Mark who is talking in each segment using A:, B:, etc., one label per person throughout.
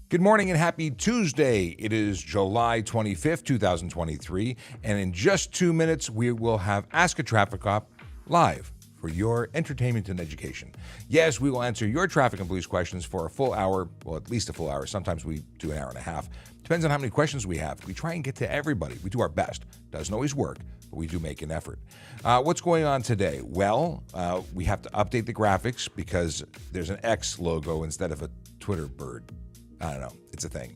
A: Good morning and happy Tuesday. It is July 25th, 2023, and in just 2 minutes, we will have Ask a Traffic Cop live for your entertainment and education. Yes, we will answer your traffic and police questions for a full hour, well, at least a full hour. Sometimes we do an hour and a half. Depends on how many questions we have. We try and get to everybody. We do our best. Doesn't always work, but we do make an effort. What's going on today? Well, we have to update the graphics because there's an X logo instead of a Twitter bird. I don't know. It's a thing.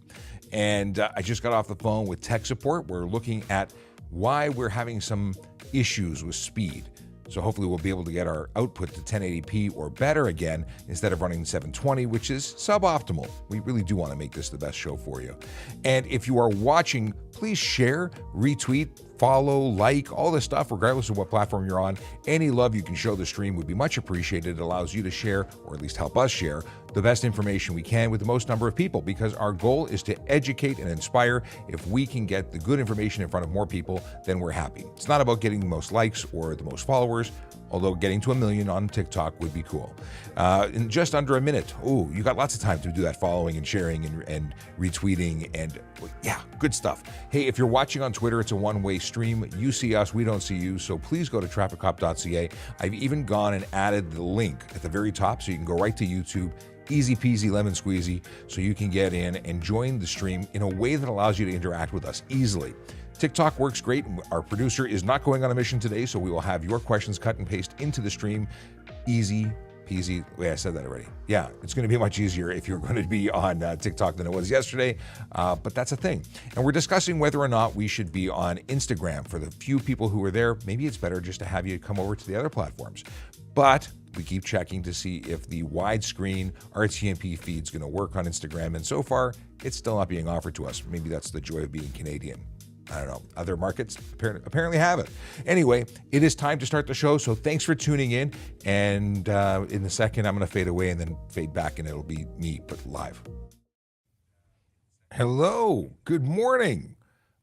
A: And I just got off the phone with tech support. We're looking at why we're having some issues with speed. So hopefully we'll be able to get our output to 1080p or better again instead of running 720, which is suboptimal. We really do want to make this the best show for you. And if you are watching, please share, retweet, follow, like, all this stuff, regardless of what platform you're on. Any love you can show the stream would be much appreciated. It allows you to share, or at least help us share, the best information we can with the most number of people, because our goal is to educate and inspire. If we can get the good information in front of more people, then we're happy. It's not about getting the most likes or the most followers, although getting to 1 million on TikTok would be cool. In just under a minute, you got lots of time to do that following and sharing and retweeting and yeah, good stuff. Hey, if you're watching on Twitter, it's a one-way stream. You see us, we don't see you, so please go to trafficcop.ca. I've even gone and added the link at the very top so you can go right to YouTube. Easy peasy lemon squeezy, so you can get in and join the stream in a way that allows you to interact with us easily. TikTok works great. Our producer is not going on a mission today, so we will have your questions cut and paste into the stream. Easy peasy. Wait, I said that already. Yeah, it's going to be much easier if you're going to be on TikTok than it was yesterday, but that's a thing. And we're discussing whether or not we should be on Instagram. For the few people who are there, maybe it's better just to have you come over to the other platforms. But we keep checking to see if the widescreen RTMP feed is going to work on Instagram, and so far, it's still not being offered to us. Maybe that's the joy of being Canadian. I don't know. Other markets apparently have it. Anyway, it is time to start the show, so thanks for tuning in. And in a second, I'm going to fade away and then fade back, and it'll be me, but live. Hello. Good morning.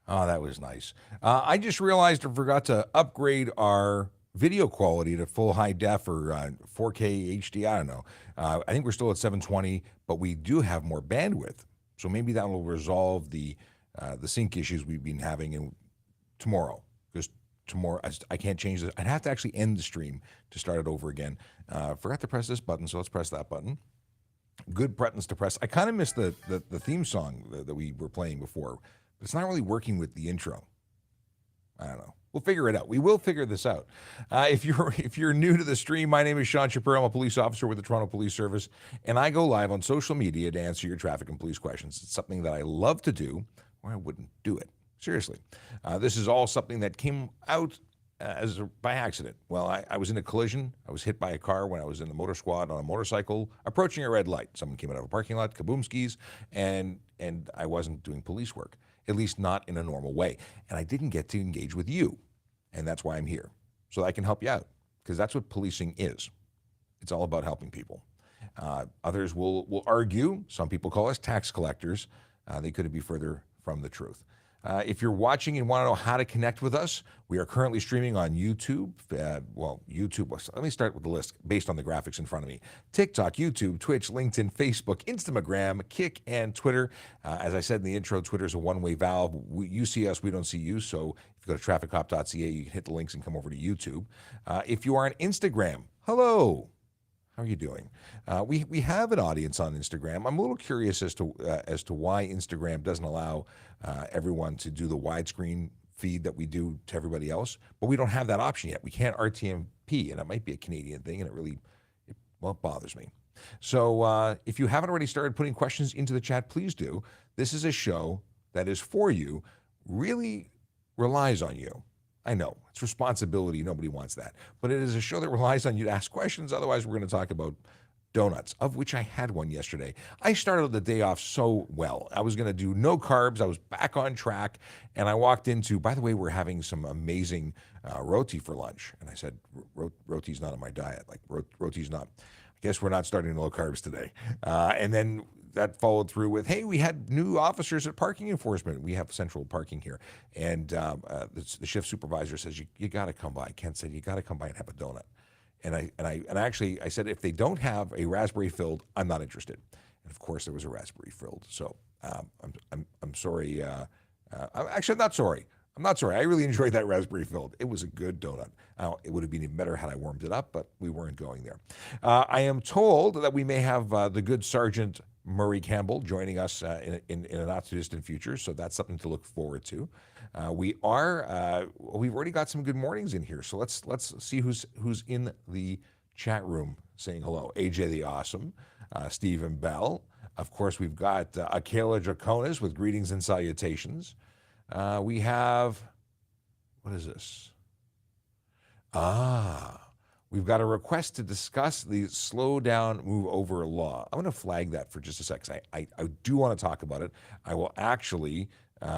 A: Oh, that was nice. I just realized I forgot to upgrade our video quality to full high def or 4K HD. I don't know. I think we're still at 720, but we do have more bandwidth. So maybe that will resolve the sync issues we've been having tomorrow. Because tomorrow, I can't change this. I'd have to actually end the stream to start it over again. Forgot to press this button, so let's press that button. Good buttons to press. I kind of missed the theme song that we were playing before. But it's not really working with the intro. I don't know. We'll figure it out. We will figure this out. If you're new to the stream, my name is Shapiro. I'm a police officer with the Toronto Police Service, and I go live on social media to answer your traffic and police questions. It's something that I love to do, or I wouldn't do it. Seriously. This is all something that came out by accident. Well, I was in a collision. I was hit by a car when I was in the motor squad on a motorcycle approaching a red light. Someone came out of a parking lot, kaboomskis, and I wasn't doing police work. At least not in a normal way. And I didn't get to engage with you. And that's why I'm here. So I can help you out. Because that's what policing is. It's all about helping people. Others will argue. Some people call us tax collectors. They couldn't be further from the truth. If you're watching and want to know how to connect with us, we are currently streaming on YouTube. YouTube, let me start with the list based on the graphics in front of me. TikTok, YouTube, Twitch, LinkedIn, Facebook, Instagram, Kick, and Twitter. As I said in the intro, Twitter is a one-way valve. You see us, we don't see you. So if you go to trafficcop.ca, you can hit the links and come over to YouTube. If you are on Instagram, hello. How are you doing? We have an audience on Instagram. I'm a little curious as to why Instagram doesn't allow everyone to do the widescreen feed that we do to everybody else, but we don't have that option yet. We can't RTMP, and it might be a Canadian thing, and it bothers me. So if you haven't already started putting questions into the chat, please do. This is a show that is for you, really relies on you. I know, it's responsibility. Nobody wants that. But it is a show that relies on you to ask questions. Otherwise, we're going to talk about donuts, of which I had one yesterday. I started the day off so well. I was going to do no carbs. I was back on track. And I walked into, by the way, we're having some amazing roti for lunch. And I said, roti's not on my diet. Like, roti's not. I guess we're not starting low carbs today. And then that followed through with, hey, we had new officers at parking enforcement. We have central parking here. And the shift supervisor says, you got to come by. Kent said, you got to come by and have a donut. And I said, if they don't have a raspberry filled, I'm not interested. And of course, there was a raspberry filled. So I'm sorry. Actually, I'm not sorry. I'm not sorry. I really enjoyed that raspberry filled. It was a good donut. It would have been even better had I warmed it up, but we weren't going there. I am told that we may have the good Sergeant Murray Campbell joining us in a not too distant future, so that's something to look forward to. We've already got some good mornings in here, so let's see who's in the chat room saying hello. AJ the Awesome, Stephen Bell. Of course, we've got Akela Draconis with greetings and salutations. We have, what is this? We've got a request to discuss the slow down, move over law. I'm going to flag that for just a sec. I do want to talk about it. I will actually, okay.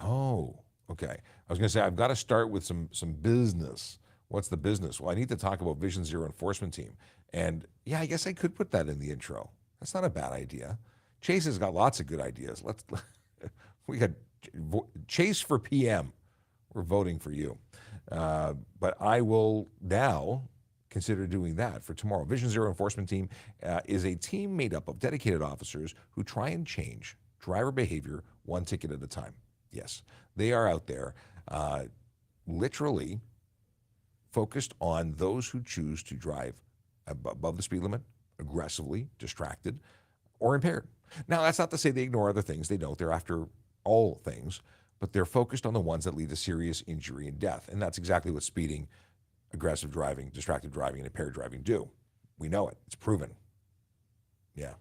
A: I was going to say, I've got to start with some business. What's the business? Well, I need to talk about Vision Zero Enforcement Team. And yeah, I guess I could put that in the intro. That's not a bad idea. Chase has got lots of good ideas. We got Chase for PM. We're voting for you. But I will now consider doing that for tomorrow. Vision Zero Enforcement Team is a team made up of dedicated officers who try and change driver behavior one ticket at a time. Yes, they are out there literally focused on those who choose to drive above the speed limit, aggressively, distracted, or impaired. Now, that's not to say they ignore other things. They don't. They're after all things, but they're focused on the ones that lead to serious injury and death. And that's exactly what speeding, aggressive driving, distracted driving, and impaired driving do. We know it. It's proven. Yeah.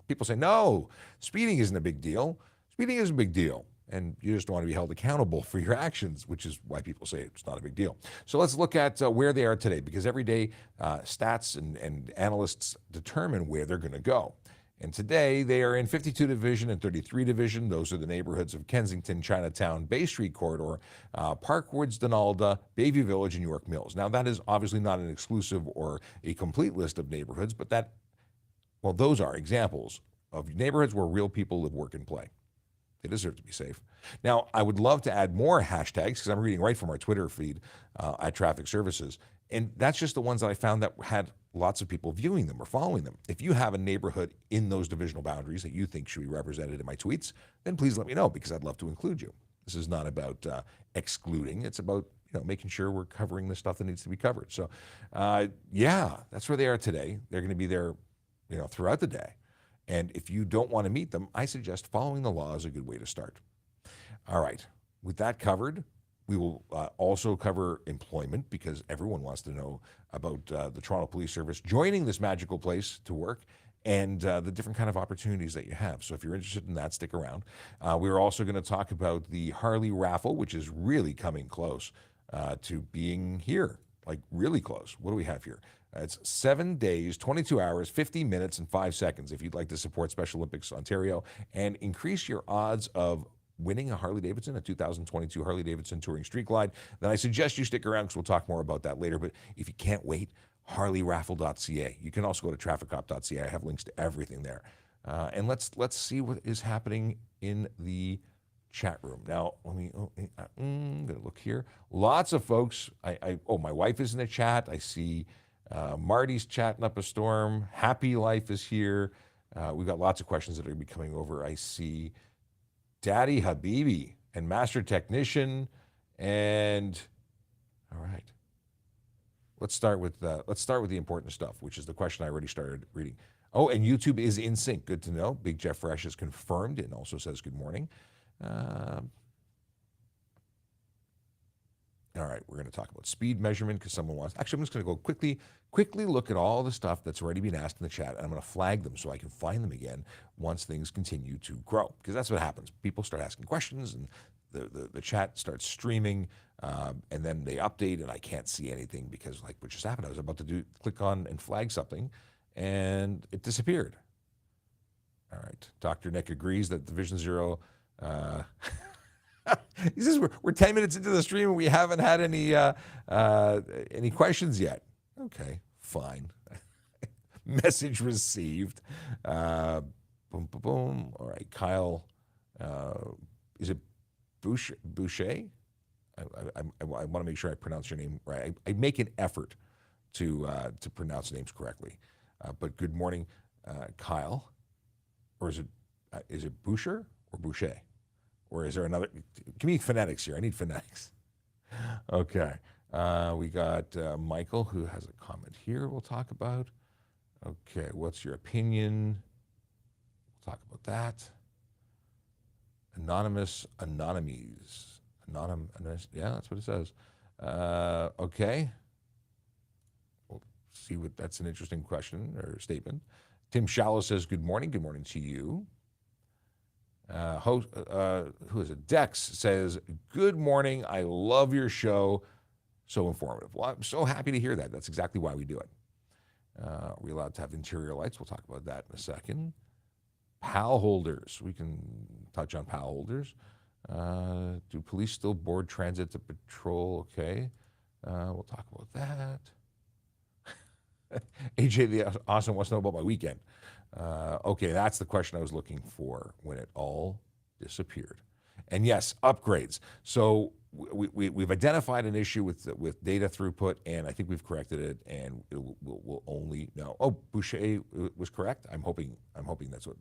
A: People say, no, speeding isn't a big deal. Speeding is a big deal. And you just want to be held accountable for your actions, which is why people say it's not a big deal. So let's look at where they are today, because every day stats and analysts determine where they're going to go. And today they are in 52 Division and 33 Division. Those are the neighborhoods of Kensington, Chinatown, Bay Street Corridor, Parkwoods, Donalda, Bayview Village, and York Mills. Now, that is obviously not an exclusive or a complete list of neighborhoods, but those are examples of neighborhoods where real people live, work, and play. They deserve to be safe. Now, I would love to add more hashtags because I'm reading right from our Twitter feed at Traffic Services. And that's just the ones that I found that had lots of people viewing them or following them. If you have a neighborhood in those divisional boundaries that you think should be represented in my tweets, then please let me know because I'd love to include you. This is not about excluding. It's about making sure we're covering the stuff that needs to be covered. So, that's where they are today. They're going to be there, throughout the day. And if you don't want to meet them, I suggest following the law is a good way to start. All right. With that covered, we will also cover employment because everyone wants to know about the Toronto Police Service joining this magical place to work and the different kind of opportunities that you have. So if you're interested in that, stick around. We're also going to talk about the Harley raffle, which is really coming close to being here, like really close. What do we have here? It's 7 days, 22 hours, 50 minutes, and 5 seconds if you'd like to support Special Olympics Ontario and increase your odds of winning a Harley-Davidson, a 2022 Harley-Davidson Touring Street Glide. Then I suggest you stick around because we'll talk more about that later. But if you can't wait, harleyraffle.ca. You can also go to trafficcop.ca. I have links to everything there. And let's see what is happening in the chat room. Now, I'm going to look here. Lots of folks. My wife is in the chat. I see Marty's chatting up a storm. Happy Life is here. We've got lots of questions that are going to be coming over. I see Daddy Habibi and Master Technician. And all right, let's start with the important stuff, which is the question I already started reading. Oh, and YouTube is in sync. Good to know. Big Jeff Fresh is confirmed and also says good morning. All right, we're going to talk about speed measurement because someone wants. Actually, I'm just going to go quickly look at all the stuff that's already been asked in the chat, and I'm going to flag them so I can find them again once things continue to grow. Because that's what happens. People start asking questions, and the chat starts streaming, and then they update, and I can't see anything because, like what just happened, I was about to click on and flag something, and it disappeared. All right, Dr. Nick agrees that Division Zero. He says we're 10 minutes into the stream and we haven't had any questions yet. Okay, fine. Message received. Boom, boom, boom. All right, Kyle. Is it Boucher? I want to make sure I pronounce your name right. I make an effort to pronounce names correctly. But good morning, Kyle. or is it Boucher or Boucher? Or is there another? Give me phonetics here. I need phonetics. Okay. We got Michael, who has a comment here we'll talk about. Okay, what's your opinion? We'll talk about that. Anonymous. Yeah, that's what it says. Okay. We'll see what, that's an interesting question or statement. Tim Shallow says, good morning. Good morning to you. Who is it? Dex says, good morning. I love your show. So informative. Well, I'm so happy to hear that. That's exactly why we do it. Are we allowed to have interior lights? We'll talk about that in a second. PAL holders. We can touch on PAL holders. Do police still board transit to patrol? Okay. We'll talk about that. AJ the Awesome wants to know about my weekend. Okay, that's the question I was looking for when it all disappeared. And yes, upgrades. So we've identified an issue with data throughput, and I think we've corrected it, and we'll only know. Oh, Boucher was correct. I'm hoping that's what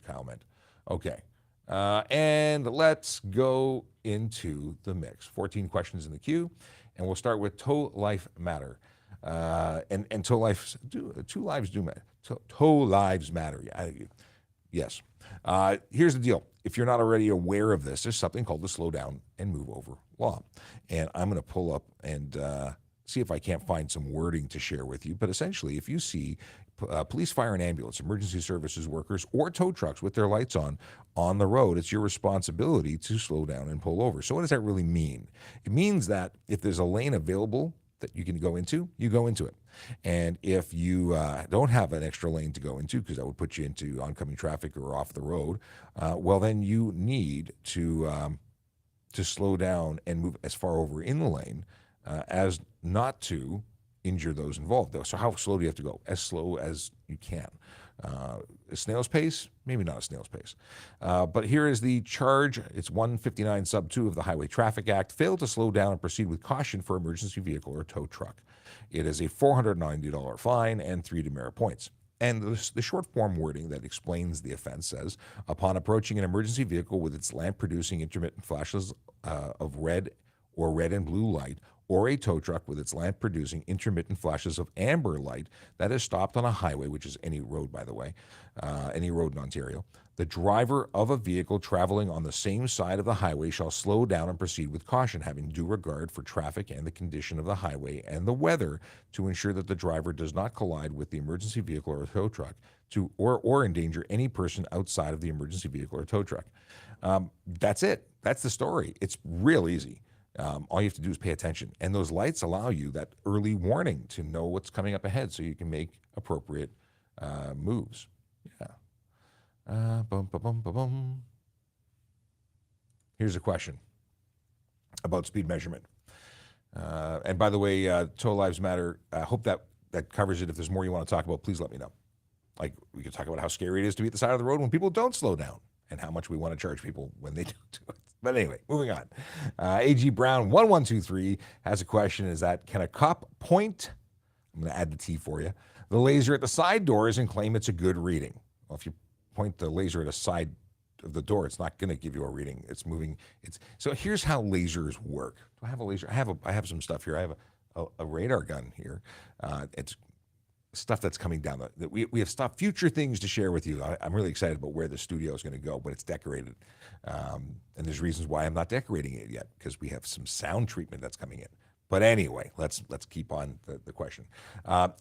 A: Kyle meant. Okay, and let's go into the mix. 14 questions in the queue, and we'll start with Tow Life Matter. And tow lives do matter. Tow lives matter. Yes. Here's the deal. If you're not already aware of this, there's something called the slow down and move over law. And I'm going to pull up and see if I can't find some wording to share with you. But essentially, if you see police, fire, and ambulance, emergency services workers, or tow trucks with their lights on the road, it's your responsibility to slow down and pull over. So what does that really mean? It means that if there's a lane available that you can go into, you go into it. And if you don't have an extra lane to go into, because that would put you into oncoming traffic or off the road, well, then you need to slow down and move as far over in the lane as not to injure those involved. So how slow do you have to go? As slow as you can. A snail's pace? Maybe not a snail's pace. But here is the charge. It's 159 sub 2 of the Highway Traffic Act. Fail to slow down and proceed with caution for emergency vehicle or tow truck. It is a $490 fine and 3 demerit points. And the short form wording that explains the offense says, upon approaching an emergency vehicle with its lamp producing intermittent flashes of red or red and blue light, or a tow truck with its lamp producing intermittent flashes of amber light that is stopped on a highway, which is any road, by the way, any road in Ontario, the driver of a vehicle traveling on the same side of the highway shall slow down and proceed with caution, having due regard for traffic and the condition of the highway and the weather to ensure that the driver does not collide with the emergency vehicle or tow truck or endanger any person outside of the emergency vehicle or tow truck. That's it. That's the story. It's real easy. All you have to do is pay attention. And those lights allow you that early warning to know what's coming up ahead so you can make appropriate moves. Yeah. Here's a question about speed measurement. And by the way, Tow Lives Matter, I hope that covers it. If there's more you want to talk about, please let me know. Like, we could talk about how scary it is to be at the side of the road when people don't slow down and how much we want to charge people when they don't do it. But anyway, moving on. AG Brown 1123 has a question, is that, can a cop point, I'm going to add the T for you, the laser at the side doors and claim it's a good reading? Well, if you point the laser at a side of the door, it's not going to give you a reading. It's moving. So here's how lasers work. Do I have a laser? I have some stuff here. I have a radar gun here. It's stuff that's coming down. We have stuff, future things to share with you. I'm really excited about where the studio is going to go, but it's decorated. And there's reasons why I'm not decorating it yet, because we have some sound treatment that's coming in. But anyway, let's keep on the question.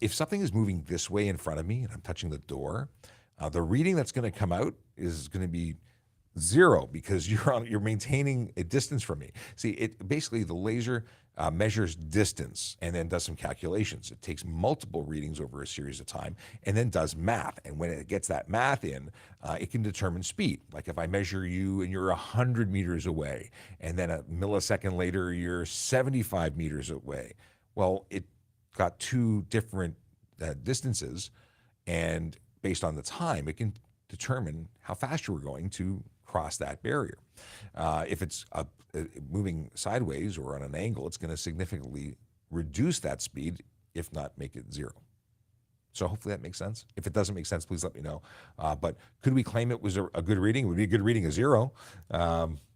A: If something is moving this way in front of me and I'm touching the door, the reading that's going to come out is going to be 0 because you're maintaining a distance from me. See, basically the laser measures distance and then does some calculations. It takes multiple readings over a series of time and then does math. And when it gets that math in, it can determine speed. Like if I measure you and you're 100 meters away, and then a millisecond later you're 75 meters away. Well, it got 2 different distances, and based on the time, it can determine how fast you were going to cross that barrier. If it's moving sideways or on an angle, it's going to significantly reduce that speed, if not make it 0. So hopefully that makes sense. If it doesn't make sense, please let me know. But could we claim it was a good reading? It would be a good reading, a 0.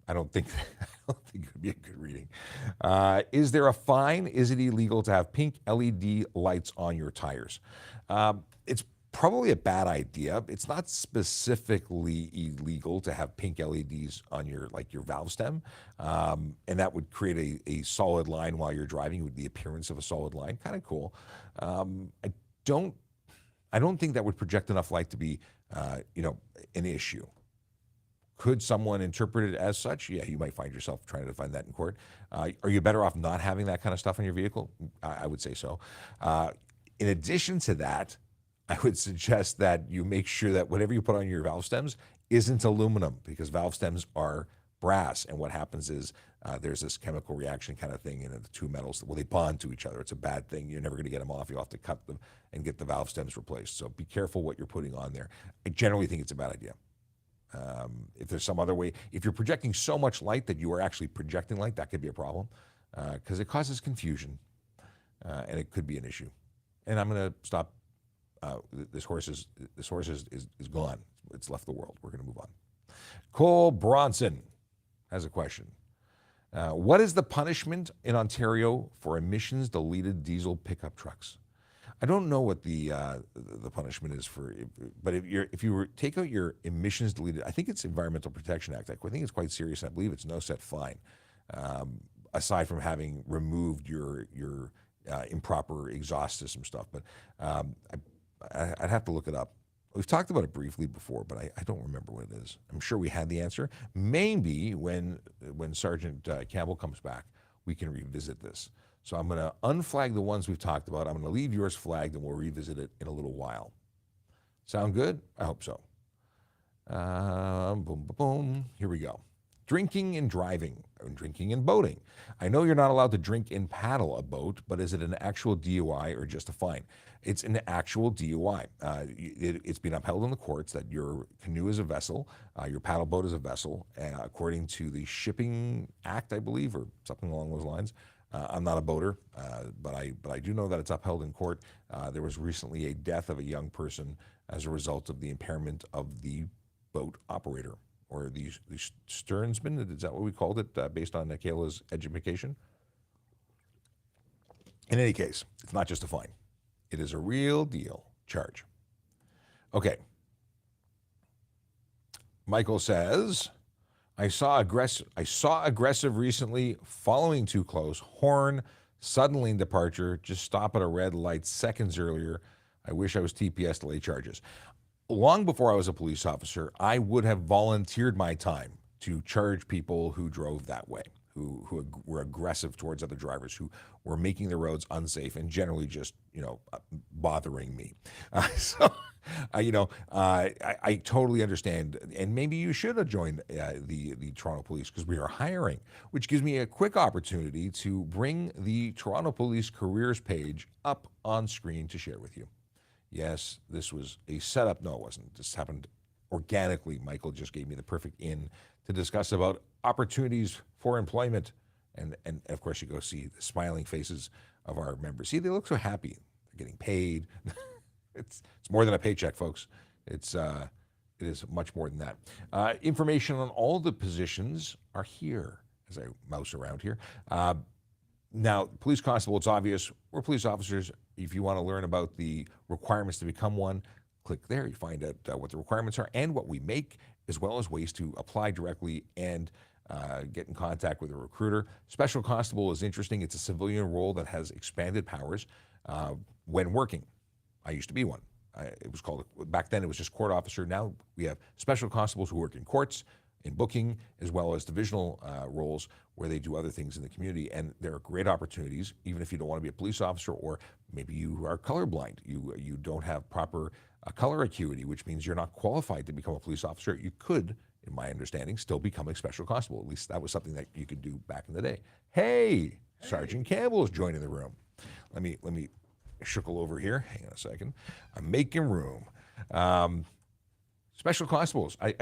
A: I don't think I don't think it would be a good reading. Is there a fine? Is it illegal to have pink LED lights on your tires? It's probably a bad idea. It's not specifically illegal to have pink LEDs on your valve stem, and that would create a solid line while you're driving with the appearance of a solid line. Kind of cool. I don't think that would project enough light to be, an issue. Could someone interpret it as such? Yeah, you might find yourself trying to defend that in court. Are you better off not having that kind of stuff on your vehicle? I would say so. In addition to that, I would suggest that you make sure that whatever you put on your valve stems isn't aluminum, because valve stems are brass. And what happens is there's this chemical reaction kind of thing in the two metals. Well, they bond to each other. It's a bad thing. You're never going to get them off. You'll have to cut them and get the valve stems replaced. So be careful what you're putting on there. I generally think it's a bad idea. If there's some other way, if you're projecting so much light that you are actually projecting light, that could be a problem, because it causes confusion, and it could be an issue. And I'm going to stop. This horse is gone. It's left the world. We're going to move on. Cole Bronson has a question. What is the punishment in Ontario for emissions deleted diesel pickup trucks? I don't know what the punishment is for, but if you take out your emissions deleted, I think it's Environmental Protection Act. I think it's quite serious. I believe it's no set fine, aside from having removed your improper exhaust system stuff. But I'd have to look it up. We've talked about it briefly before, but I don't remember what it is. I'm sure we had the answer. Maybe when Sergeant Campbell comes back, we can revisit this. So I'm going to unflag the ones we've talked about. I'm going to leave yours flagged, and we'll revisit it in a little while. Sound good? I hope so. Boom, boom, boom. Here we go. Drinking and driving, and drinking and boating. I know you're not allowed to drink and paddle a boat, but is it an actual DUI or just a fine? It's an actual DUI. It's been upheld in the courts that your canoe is a vessel, your paddle boat is a vessel, according to the Shipping Act, I believe, or something along those lines. I'm not a boater, but I do know that it's upheld in court. There was recently a death of a young person as a result of the impairment of the boat operator, or the steersman. Is that what we called it, based on Kayla's education? In any case, it's not just a fine. It is a real deal charge. Okay. Michael says, I saw aggressive recently, following too close, horn, sudden lane departure, just stop at a red light seconds earlier. I wish I was TPS to lay charges. Long before I was a police officer, I would have volunteered my time to charge people who drove that way, who were aggressive towards other drivers, who were making the roads unsafe and generally just, bothering me. I totally understand. And maybe you should have joined the Toronto Police, because we are hiring, which gives me a quick opportunity to bring the Toronto Police careers page up on screen to share with you. Yes, this was a setup. No, it wasn't. This happened organically. Michael just gave me the perfect in to discuss about opportunities for employment. And of course, you go see the smiling faces of our members. See, they look so happy. They're getting paid. It's more than a paycheck, folks. It is much more than that. Information on all the positions are here as I mouse around here. Now, police constable, it's obvious. We're police officers. If you want to learn about the requirements to become one, click there. You find out what the requirements are and what we make, as well as ways to apply directly and get in contact with a recruiter. Special constable is interesting. It's a civilian role that has expanded powers when working. I used to be one. It was called, back then it was just court officer. Now we have special constables who work in courts, in booking, as well as divisional roles where they do other things in the community. And there are great opportunities, even if you don't want to be a police officer, or maybe you are colorblind. You don't have proper color acuity, which means you're not qualified to become a police officer. You could, in my understanding, still become a special constable. At least that was something that you could do back in the day. Hey. Sergeant Campbell is joining the room. Let me shuckle over here. Hang on a second. I'm making room. Special constables, I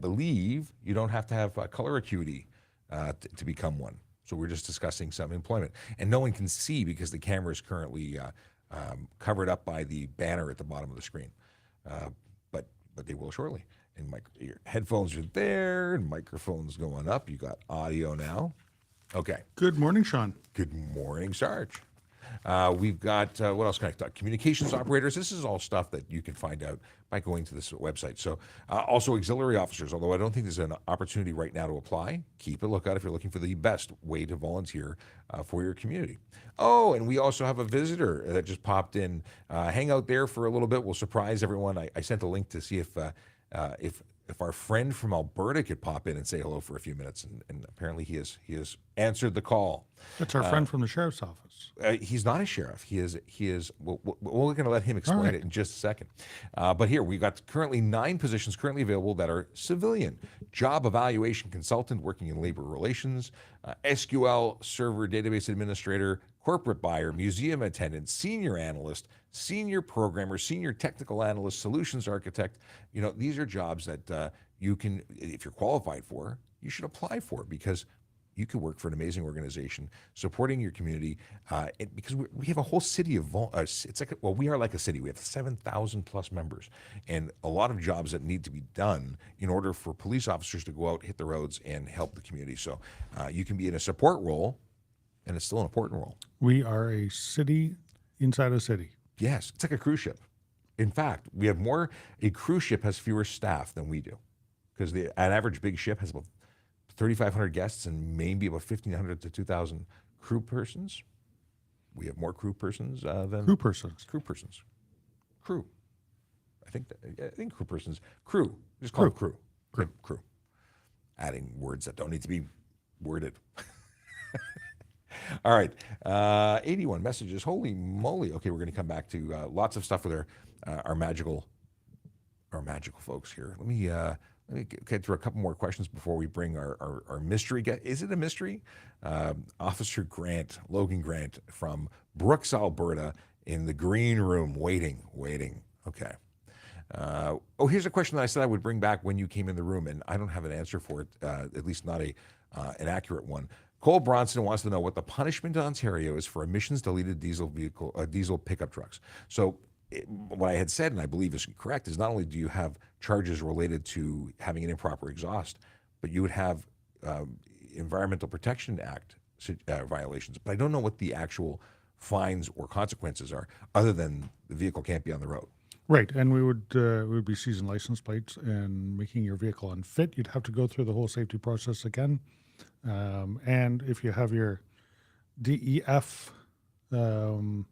A: believe you don't have to have color acuity to become one. So we're just discussing some employment. And no one can see because the camera is currently covered up by the banner at the bottom of the screen. But they will shortly. And your headphones are there, and microphones going up. You got audio now. Okay.
B: Good morning, Sean.
A: Good morning, Sarge. We've got, what else can I talk? Communications operators. This is all stuff that you can find out by going to this website. So also auxiliary officers, although I don't think there's an opportunity right now to apply. Keep a lookout if you're looking for the best way to volunteer for your community. Oh, and we also have a visitor that just popped in. Hang out there for a little bit. We'll surprise everyone. I sent a link to see if our friend from Alberta could pop in and say hello for a few minutes, and apparently he has answered the call.
B: That's our friend from the sheriff's office.
A: He's not a sheriff. He is. We're going to let him explain it in just a second. But here we've got currently 9 positions currently available that are civilian: job evaluation consultant working in labor relations, SQL server database administrator, corporate buyer, museum attendant, senior analyst, senior programmer, senior technical analyst, solutions architect. These are jobs that you can, if you're qualified for, you should apply for, because you could work for an amazing organization supporting your community. Because we have a whole city of, we are like a city. We have 7,000 plus members, and a lot of jobs that need to be done in order for police officers to go out, hit the roads, and help the community. So you can be in a support role, and it's still an important role.
B: We are a city inside a city.
A: Yes, it's like a cruise ship. In fact, a cruise ship has fewer staff than we do, because an average big ship has about 3,500 guests and maybe about 1,500 to 2,000 crew persons. We have more crew persons than
B: Crew persons.
A: Crew. I think crew persons. Crew. Just call it crew. Crew. Adding words that don't need to be worded. All right. 81 messages. Holy moly. Okay, we're going to come back to lots of stuff with our magical folks here. Let me get through a couple more questions before we bring our mystery guest. Is it a mystery? Officer Logan Grant from Brooks, Alberta, in the green room, waiting. Okay. Here's a question that I said I would bring back when you came in the room, and I don't have an answer for it, at least not an accurate one. Cole Bronson wants to know what the punishment in Ontario is for emissions-deleted diesel pickup trucks. So what I had said, and I believe is correct, is not only do you have charges related to having an improper exhaust, but you would have Environmental Protection Act violations. But I don't know what the actual fines or consequences are, other than the vehicle can't be on the road.
B: Right, and we would be seizing license plates and making your vehicle unfit. You'd have to go through the whole safety process again. And if you have your DEF, the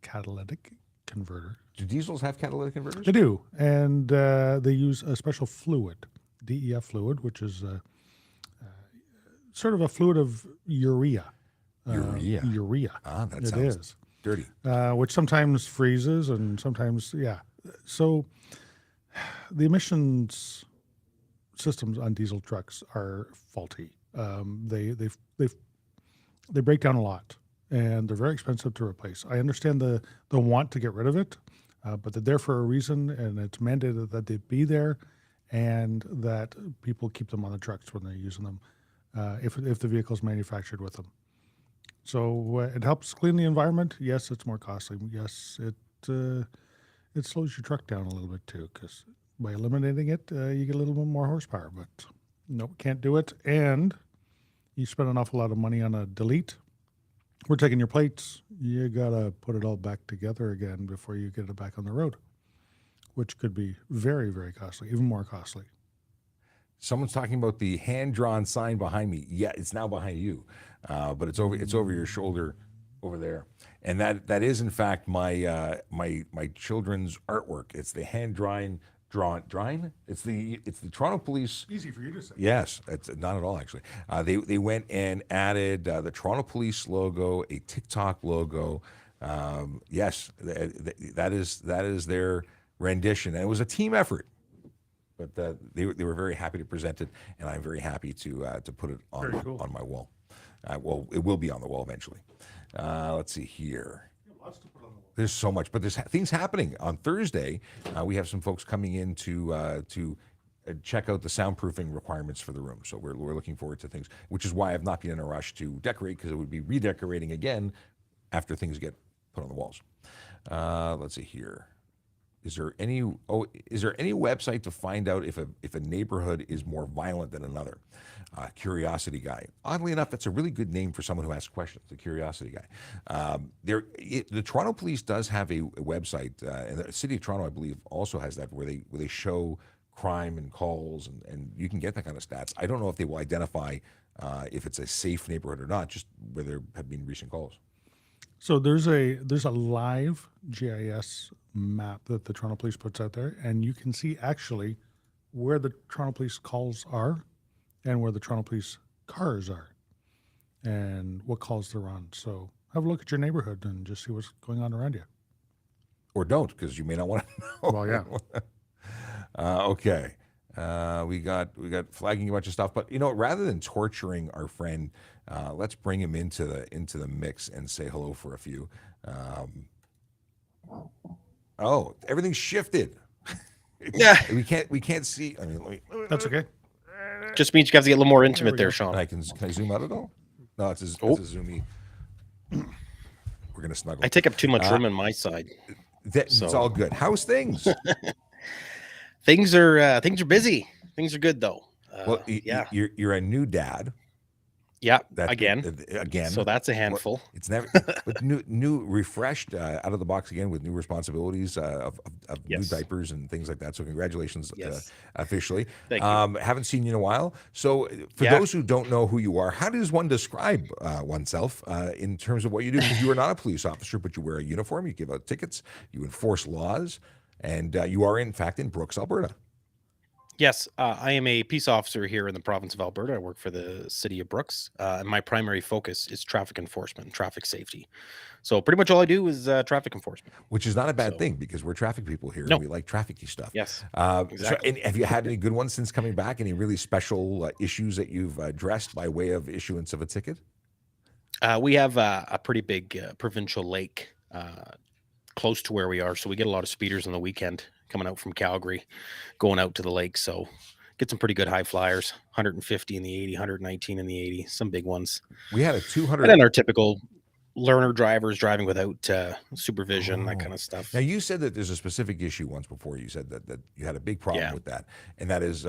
B: catalytic converter.
A: Do diesels have catalytic converters?
B: They do, and they use a special fluid, DEF fluid, which is sort of a fluid of urea. Urea.
A: That sounds dirty.
B: Which sometimes freezes and sometimes, yeah. So the emissions systems on diesel trucks are faulty. They break down a lot, and they're very expensive to replace. I understand the want to get rid of it, but they're there for a reason, and it's mandated that they be there, and that people keep them on the trucks when they're using them, if the vehicle is manufactured with them. So it helps clean the environment. Yes, it's more costly. Yes, it slows your truck down a little bit too, because by eliminating it, you get a little bit more horsepower. But no, can't do it. And you spend an awful lot of money on a delete. We're taking your plates. You got to put it all back together again before you get it back on the road, which could be very, very costly, even more costly.
A: Someone's talking about the hand-drawn sign behind me. Yeah, it's now behind you, but it's over your shoulder over there. And that is, in fact, my children's artwork. It's the hand-drawn. It's the Toronto Police.
B: Easy for you to say.
A: Yes, it's not at all, actually. They went and added the Toronto Police logo, a TikTok logo. Yes, that is their rendition, and it was a team effort. But they were very happy to present it, and I'm very happy to put it on my wall. Well, it will be on the wall eventually. Let's see here.
B: Lots to put on the wall.
A: There's so much, but there's things happening on Thursday. We have some folks coming in to check out the soundproofing requirements for the room. So we're looking forward to things, which is why I've not been in a rush to decorate, because it would be redecorating again after things get put on the walls. Let's see here. Is there any website to find out if a neighborhood is more violent than another? Curiosity Guy. Oddly enough, that's a really good name for someone who asks questions. The Curiosity Guy. The Toronto Police does have a website, and the City of Toronto, I believe, also has that where they show crime and calls, and you can get that kind of stats. I don't know if they will identify if it's a safe neighborhood or not, just where there have been recent calls.
B: So there's a live GIS map that the Toronto Police puts out there, and you can see actually where the Toronto Police calls are and where the Toronto Police cars are and what calls they're on. So have a look at your neighborhood and just see what's going on around you.
A: Or don't, because you may not want to know.
B: Well, yeah.
A: Okay. We got flagging a bunch of stuff, but rather than torturing our friend, let's bring him into the mix and say hello for a few. Oh, everything's shifted.
C: Yeah,
A: we can't see. I mean, let me.
B: That's okay.
C: just means you have to get a little more intimate
B: we
C: there,
B: go.
C: Sean.
A: Can I zoom out at all? No, it's a zoomy. We're gonna snuggle.
C: I take up too much room on my side.
A: It's all good. How's things?
C: Things are busy. Things are good though.
A: Well,
C: yeah,
A: you're a new dad.
C: yeah.
A: That's
C: Again. So that's a handful.
A: It's never with new refreshed out of the box again with new responsibilities of new
C: Yes.
A: diapers and things like that. So congratulations
C: Yes.
A: officially.
C: Thank you.
A: Haven't seen you in a while. So for
C: Yeah.
A: those who don't know who you are, how does one describe oneself in terms of what you do? Because you are not a police officer, but you wear a uniform, you give out tickets, you enforce laws, and you are in fact in Brooks, Alberta.
C: Yes, I am a peace officer here in the province of Alberta. I work for the city of Brooks, and my primary focus is traffic enforcement, traffic safety. So pretty much all I do is traffic enforcement.
A: Which is not a bad
C: So-
A: thing because we're traffic people here
C: No.
A: and we like trafficy stuff.
C: Yes,
A: So,
C: exactly.
A: and have you had any good ones since coming back? Any really special issues that you've addressed by way of issuance of a ticket?
C: We have a pretty big provincial lake close to where we are, so we get a lot of speeders on the weekend coming out from Calgary, going out to the lake. So get some pretty good high flyers, 150 in the 80, 119 in the 80, some big ones.
A: We had a
C: And
A: 200.
C: then our typical learner drivers driving without supervision, that
A: Oh.
C: kind of stuff.
A: Now you said that there's a specific issue once before. You said that you had a big problem
C: Yeah.
A: with that, and that is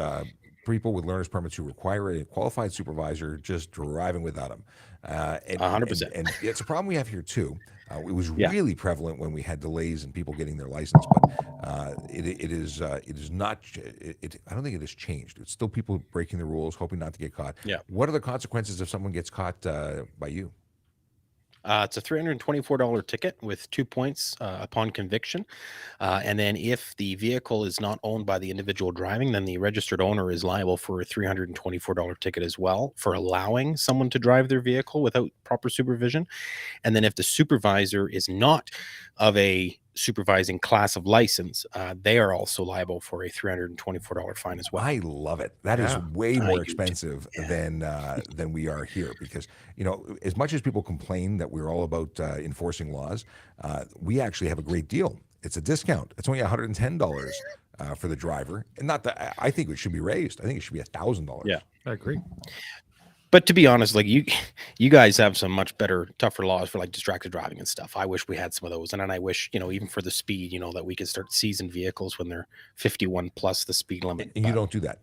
A: people with learner's permits who require a qualified supervisor just driving without them.
C: 100%.
A: And it's a problem we have here too. It was
C: Yeah.
A: really prevalent when we had delays in people getting their license, but it is not. I don't think it has changed. It's still people breaking the rules, hoping not to get caught.
C: Yeah.
A: What are the consequences if someone gets caught by you?
C: It's a $324 ticket with 2 points upon conviction. And then if the vehicle is not owned by the individual driving, then the registered owner is liable for a $324 ticket as well for allowing someone to drive their vehicle without proper supervision. And then if the supervisor is not of a supervising class of license, they are also liable for a $324 fine as well.
A: I love it. That is
B: Yeah.
A: way
C: I
A: more
C: do too.
A: expensive
C: Yeah.
A: than we are here because as much as people complain that we're all about enforcing laws, we actually have a great deal. It's a discount. It's only $110 for the driver, and not that I think it should be raised. I think it should be $1,000.
C: Yeah.
B: I agree.
C: But to be honest, like you guys have some much better, tougher laws for like distracted driving and stuff. I wish we had some of those. And then I wish, even for the speed, that we could start seizing vehicles when they're 51 plus the speed limit.
A: And you
C: But
A: don't do that.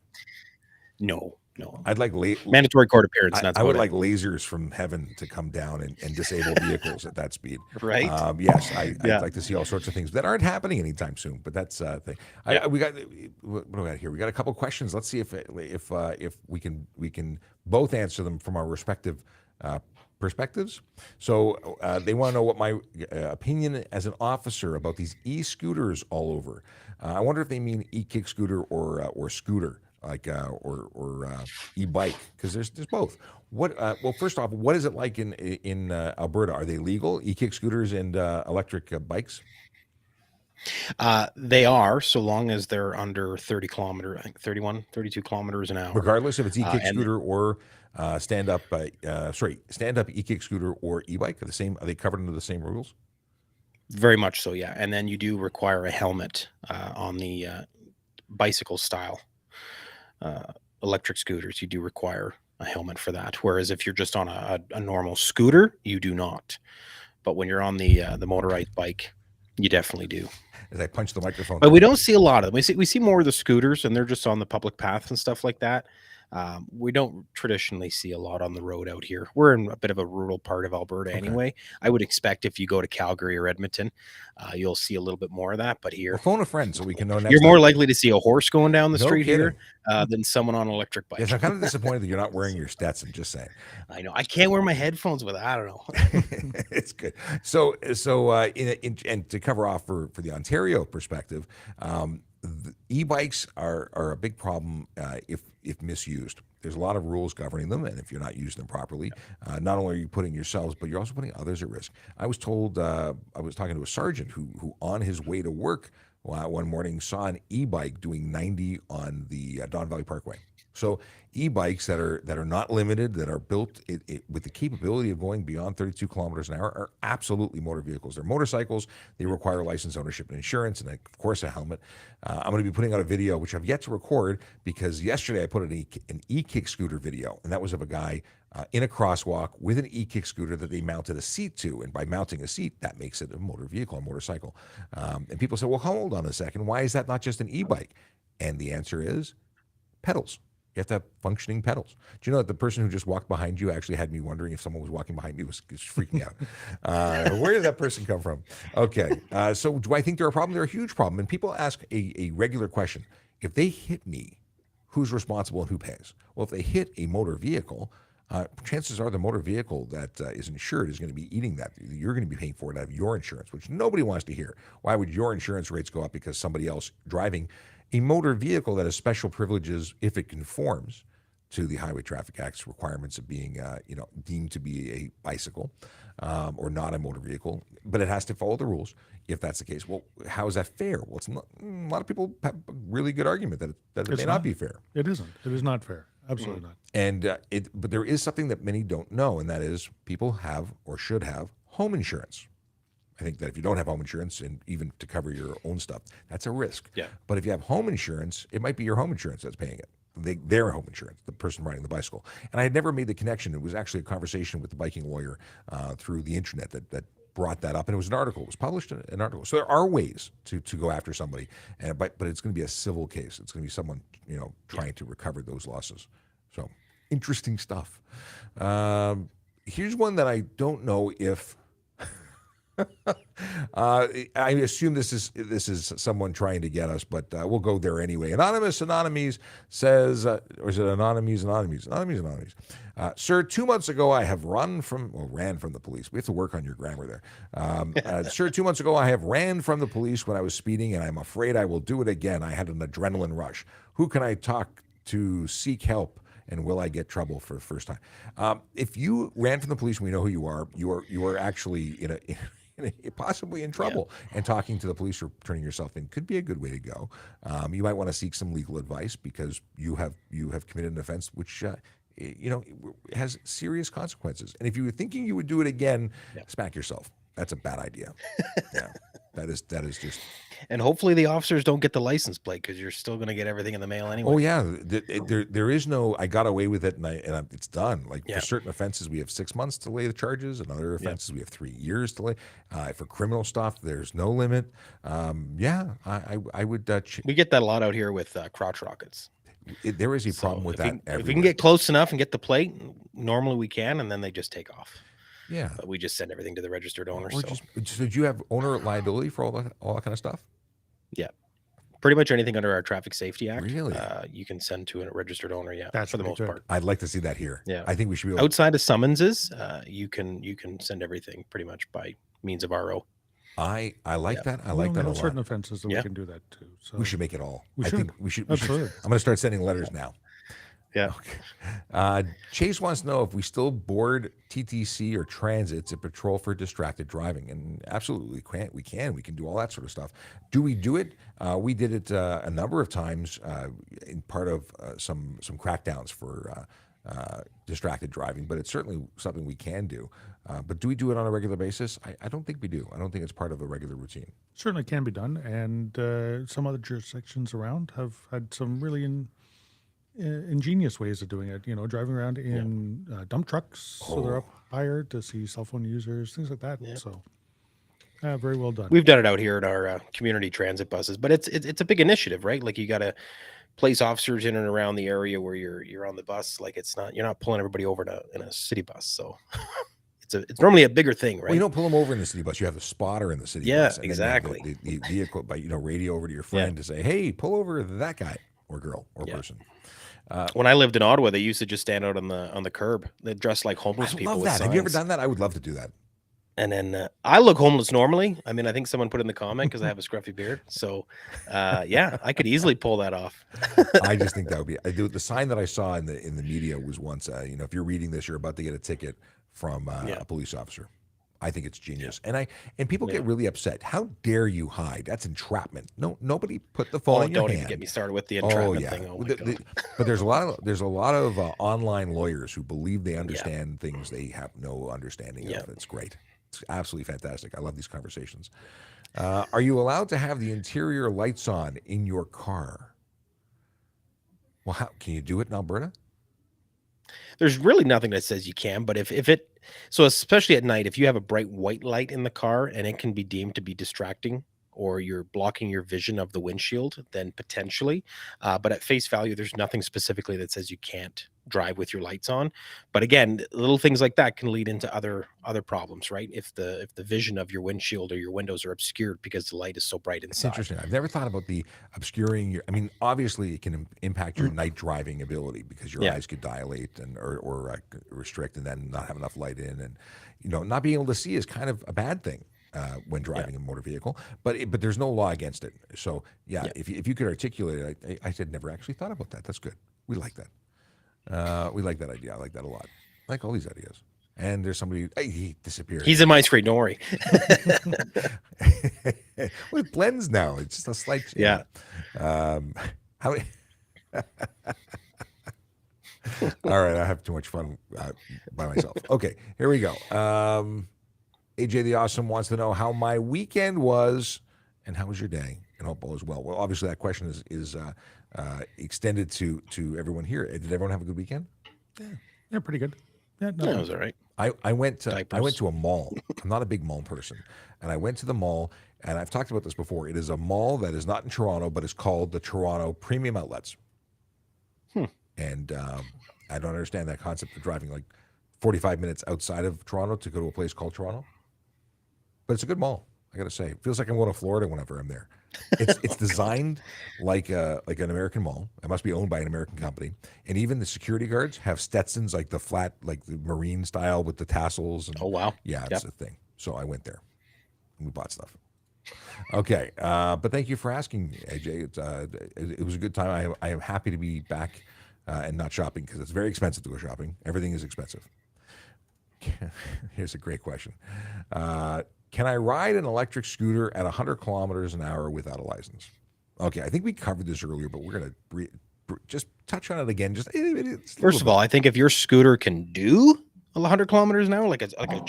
C: No.
A: I'd like
C: Mandatory court appearance. And that's
A: I would
C: about
A: like lasers from heaven to come down and disable vehicles at that speed.
C: it. Right.
A: Yes, I'd
C: Yeah.
A: like to see all sorts of things that aren't happening anytime soon. But that's a thing.
C: Yeah.
A: We got what do we got here? We got a couple questions. Let's see if we can both answer them from our respective perspectives. So they want to know what my opinion as an officer about these e-scooters all over. I wonder if they mean e-kick scooter or scooter. Like or e-bike, because there's both. What well, first off, what is it like in Alberta? Are they legal e-kick scooters and electric bikes?
C: They are, so long as they're under 30 kilometers, I think 31, 32 kilometers an hour.
A: Regardless if it's e-kick
C: and-
A: scooter or stand up e-kick scooter or e-bike, are they covered under the same rules?
C: Very much so, yeah. And then you do require a helmet on the bicycle style electric scooters. You do require a helmet for that. Whereas if you're just on a normal scooter, you do not. but when you're on the motorized bike, you definitely do.
A: As I punch the microphone.
C: But we don't see a lot of them. We see more of the scooters, and they're just on the public paths and stuff like that. We don't traditionally see a lot on the road out here. We're in a bit of a rural part of Alberta anyway. I would expect if you go to Calgary or Edmonton, you'll see a little bit more of that. But here,
A: Well, phone a friend so we can know next
C: you're
A: time.
C: more likely to see a horse going down the
A: No
C: street here
A: kidding.
C: than someone on an electric bike.
A: Yes, I'm kind of disappointed that you're not wearing your Stetson. Just saying.
C: I know. I can't wear my headphones with it. I don't know.
A: It's good. So, and to cover off for the Ontario perspective, the e-bikes are a big problem if misused. There's a lot of rules governing them, and if you're not using them properly, not only are you putting yourselves, but you're also putting others at risk. I was told, I was talking to a sergeant who on his way to work one morning saw an e-bike doing 90 on the Don Valley Parkway. So e-bikes that are not limited, that are built with the capability of going beyond 32 kilometers an hour are absolutely motor vehicles. They're motorcycles. They require license, ownership, and insurance, and of course a helmet. I'm going to be putting out a video, which I've yet to record, because yesterday I put an e-kick scooter video, and that was of a guy in a crosswalk with an e-kick scooter that they mounted a seat to. And by mounting a seat, that makes it a motor vehicle, a motorcycle. And people say, well, hold on a second. Why is that not just an e-bike? And the answer is pedals. You have to have functioning pedals. Do you know that the person who just walked behind you actually had me wondering if someone was walking behind me was freaking out? Where did that person come from? Okay. So do I think they're a problem? They're a huge problem. And people ask a regular question. If they hit me, who's responsible and who pays? Well, if they hit a motor vehicle, chances are the motor vehicle that is insured is going to be eating that. You're going to be paying for it out of your insurance, which nobody wants to hear. Why would your insurance rates go up because somebody else driving a motor vehicle that has special privileges if it conforms to the Highway Traffic Act's requirements of being, deemed to be a bicycle or not a motor vehicle, but it has to follow the rules. If that's the case, well, how is that fair? Well, it's not. A lot of people have a really good argument that it may not be fair.
B: It isn't. It is not fair. Absolutely not.
A: And but there is something that many don't know, and that is people have or should have home insurance. I think that if you don't have home insurance, and even to cover your own stuff, that's a risk.
C: Yeah.
A: But if you have home insurance, it might be your home insurance that's paying it. Their home insurance, the person riding the bicycle. And I had never made the connection. It was actually a conversation with the biking lawyer through the internet that brought that up, and it was an article. It was published in an article. So there are ways to go after somebody, but it's going to be a civil case. It's going to be someone trying to recover those losses. So interesting stuff. Here's one that I don't know if. I assume this is someone trying to get us, but we'll go there anyway. Anonymous says, or is it Anonymous? Sir, 2 months ago I have ran from the police. We have to work on your grammar there. Sir, 2 months ago I have ran from the police when I was speeding, and I'm afraid I will do it again. I had an adrenaline rush. Who can I talk to seek help? And will I get trouble for the first time? If you ran from the police, we know who you are. You are actually possibly in trouble. And talking to the police or turning yourself in could be a good way to go. You might want to seek some legal advice because you have committed an offense which has serious consequences. And if you were thinking you would do it again, smack yourself. That's a bad idea. Yeah, that is just.
C: And hopefully the officers don't get the license plate because you're still going to get everything in the mail anyway.
A: Oh yeah, there is no. I got away with it, and it's done. Like for certain offenses, we have 6 months to lay the charges, and other offenses we have 3 years to lay. For criminal stuff, there's no limit. I would.
C: We get that a lot out here with crotch rockets.
A: There is a problem with that.
C: If we can get close enough and get the plate, normally we can, and then they just take off.
A: Yeah,
C: but we just send everything to the registered owner.
A: So do you have owner liability for all that kind of stuff?
C: Yeah, pretty much anything under our Traffic Safety Act.
A: Really,
C: you can send to a registered owner. Yeah,
B: that's
C: for the most part.
A: I'd like to see that here.
C: Yeah,
A: I think we should be
C: outside of summonses. You can send everything pretty much by means of RO.
A: I like that. I like that a lot.
B: Certain offenses that we can do that too. So
A: we should make it all.
B: I think
A: we should.
B: Absolutely.
A: I'm going to start sending letters now.
C: Yeah.
A: Okay. Chase wants to know if we still board TTC or transits at patrol for distracted driving, and absolutely we can do all that sort of stuff. Do we do it? We did it a number of times in part of some crackdowns for distracted driving, but it's certainly something we can do. But do we do it on a regular basis? I don't think we do. I don't think it's part of a regular routine.
B: Certainly can be done, and some other jurisdictions around have had some really ingenious ways of doing it. Driving around in dump trucks, so they're up higher to see cell phone users, things like that.
C: Yeah.
B: So, very well done.
C: We've done it out here at our community transit buses, but it's a big initiative, right? Like you got to place officers in and around the area where you're on the bus. Like you're not pulling everybody over in a city bus. So it's normally a bigger thing, right?
A: Well, you don't pull them over in the city bus. You have a spotter in the city
C: Yeah,
A: bus. And
C: exactly.
A: Then the vehicle, radio over to your friend to say, hey, pull over that guy or girl or person.
C: When I lived in Ottawa, they used to just stand out on the curb. They dressed like homeless people.
A: I love
C: with
A: that. Have you ever
C: signs.
A: done that? I would love to do that.
C: And then I look homeless normally. I mean, I think someone put in the comment because I have a scruffy beard. So, I could easily pull that off.
A: I just think that would be. The sign that I saw in the media was once, if you're reading this, you're about to get a ticket from a police officer. I think it's genius, and people get really upset. How dare you hide? That's entrapment. No, nobody put the phone in your hand.
C: Don't even get me started with the entrapment thing. Oh my God.
A: But there's a lot of online lawyers who believe they understand things they have no understanding of. It's great. It's absolutely fantastic. I love these conversations. Are you allowed to have the interior lights on in your car? Well, how can you do it in Alberta?
C: There's really nothing that says you can, but so especially at night, if you have a bright white light in the car and it can be deemed to be distracting or you're blocking your vision of the windshield, then potentially. But at face value, there's nothing specifically that says you can't drive with your lights on. But again, little things like that can lead into other problems, right? If the vision of your windshield or your windows are obscured because the light is so bright inside.
A: It's interesting. I've never thought about the obscuring your. I mean, obviously, it can impact your night driving ability because your eyes could dilate or restrict, and then not have enough light in, and not being able to see is kind of a bad thing. When driving a motor vehicle, but there's no law against it. So if you could articulate it, I said never actually thought about that. That's good. We like that. We like that idea. I like that a lot. I like all these ideas. And there's somebody. Hey, he disappeared.
C: He's in my screen. Don't worry.
A: Well, it blends now. It's just a slight.
C: Yeah.
A: How? All right. I have too much fun by myself. Okay. Here we go. AJ the Awesome wants to know how my weekend was and how was your day, and hope all is well. Well, obviously that question is extended to everyone here. Did everyone have a good weekend?
B: Yeah, pretty good. Yeah,
C: That was all right.
A: I went to a mall. I'm not a big mall person, and I went to the mall, and I've talked about this before. It is a mall that is not in Toronto, but is called the Toronto Premium Outlets. And I don't understand that concept of driving like 45 minutes outside of Toronto to go to a place called Toronto. But it's a good mall, I got to say. It feels like I'm going to Florida whenever I'm there. It's designed like an American mall. It must be owned by an American company. And even the security guards have Stetsons, like the flat, like the Marine style with the tassels. And,
C: Oh, wow.
A: yeah, it's a thing. So I went there and we bought stuff. Okay, but thank you for asking, AJ. It was a good time. I am happy to be back and not shopping because it's very expensive to go shopping. Everything is expensive. Here's a great question. Can I ride an electric scooter at 100 kilometers an hour without a license? Okay, I think we covered this earlier, but we're going to just touch on it again.
C: First of all, I think if your scooter can do 100 kilometers an hour,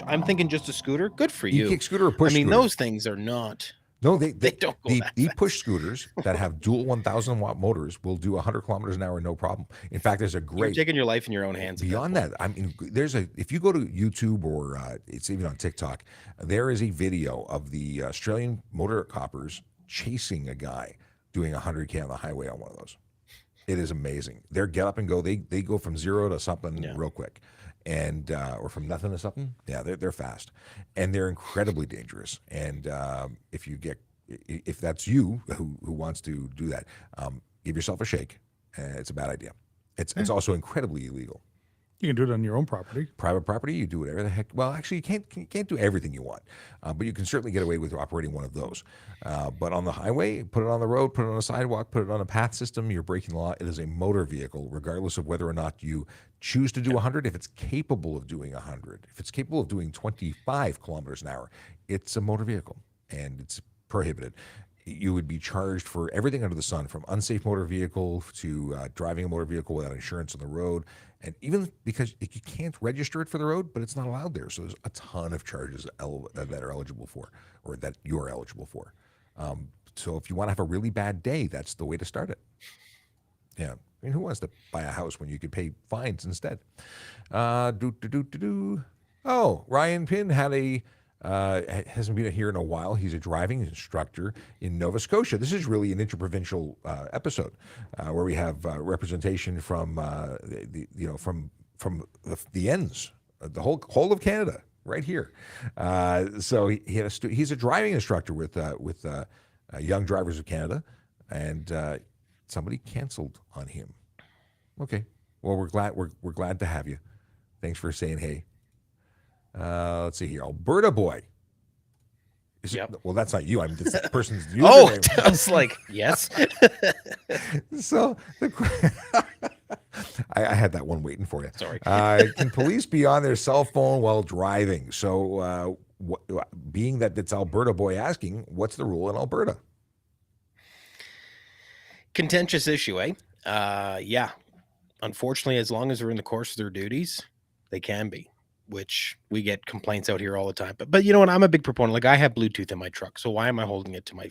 C: I'm thinking just a scooter, good for you.
A: E-kick scooter or push
C: I mean,
A: scooter?
C: those things are not.
A: No, they
C: don't go that
A: the
C: fast.
A: push scooters that have dual 1,000 watt motors will do 100 kilometers an hour, no problem. In fact, there's a
C: You're
A: great.
C: taking your life in your own hands.
A: Beyond that, I mean, if you go to YouTube or it's even on TikTok, there is a video of the Australian motor coppers chasing a guy doing 100K on the highway on one of those. It is amazing. They're get up and go. They go from zero to something real quick, and or from nothing to something. Yeah, they're fast, and they're incredibly dangerous. And if that's you who wants to do that, give yourself a shake. It's a bad idea. It's also incredibly illegal.
B: You can do it on your own property.
A: Private property, you do whatever the heck. Well, actually, you can't do everything you want, but you can certainly get away with operating one of those. But on the highway, put it on the road, put it on a sidewalk, put it on a path system. You're breaking the law. It is a motor vehicle, regardless of whether or not you choose to do 100. If it's capable of doing 100, if it's capable of doing 25 kilometers an hour, it's a motor vehicle, and it's prohibited. You would be charged for everything under the sun, from unsafe motor vehicle to driving a motor vehicle without insurance on the road. And even because you can't register it for the road, but it's not allowed there. So there's a ton of charges that are eligible for, or that you're eligible for. So if you want to have a really bad day, that's the way to start it. Yeah, I mean, who wants to buy a house when you could pay fines instead? Oh, Ryan Pinn hasn't been here in a while. He's a driving instructor in Nova Scotia. This is really an interprovincial episode where we have representation from the ends, the whole of Canada, right here. So he's a driving instructor with Young Drivers of Canada, and somebody canceled on him. Okay, well we're glad to have you. Thanks for saying hey. Let's see here, Alberta boy.
C: Yep.
A: Well, that's not you. I'm just the person's username.
C: Oh, I was like, yes.
A: So I had that one waiting for you.
C: Sorry.
A: Can police be on their cell phone while driving? So, being that it's Alberta boy asking, what's the rule in Alberta?
C: Contentious issue, eh? Yeah. Unfortunately, as long as they're in the course of their duties, they can be, which we get complaints out here all the time. But you know what? I'm a big proponent. Like, I have Bluetooth in my truck, so why am I holding it to my ear?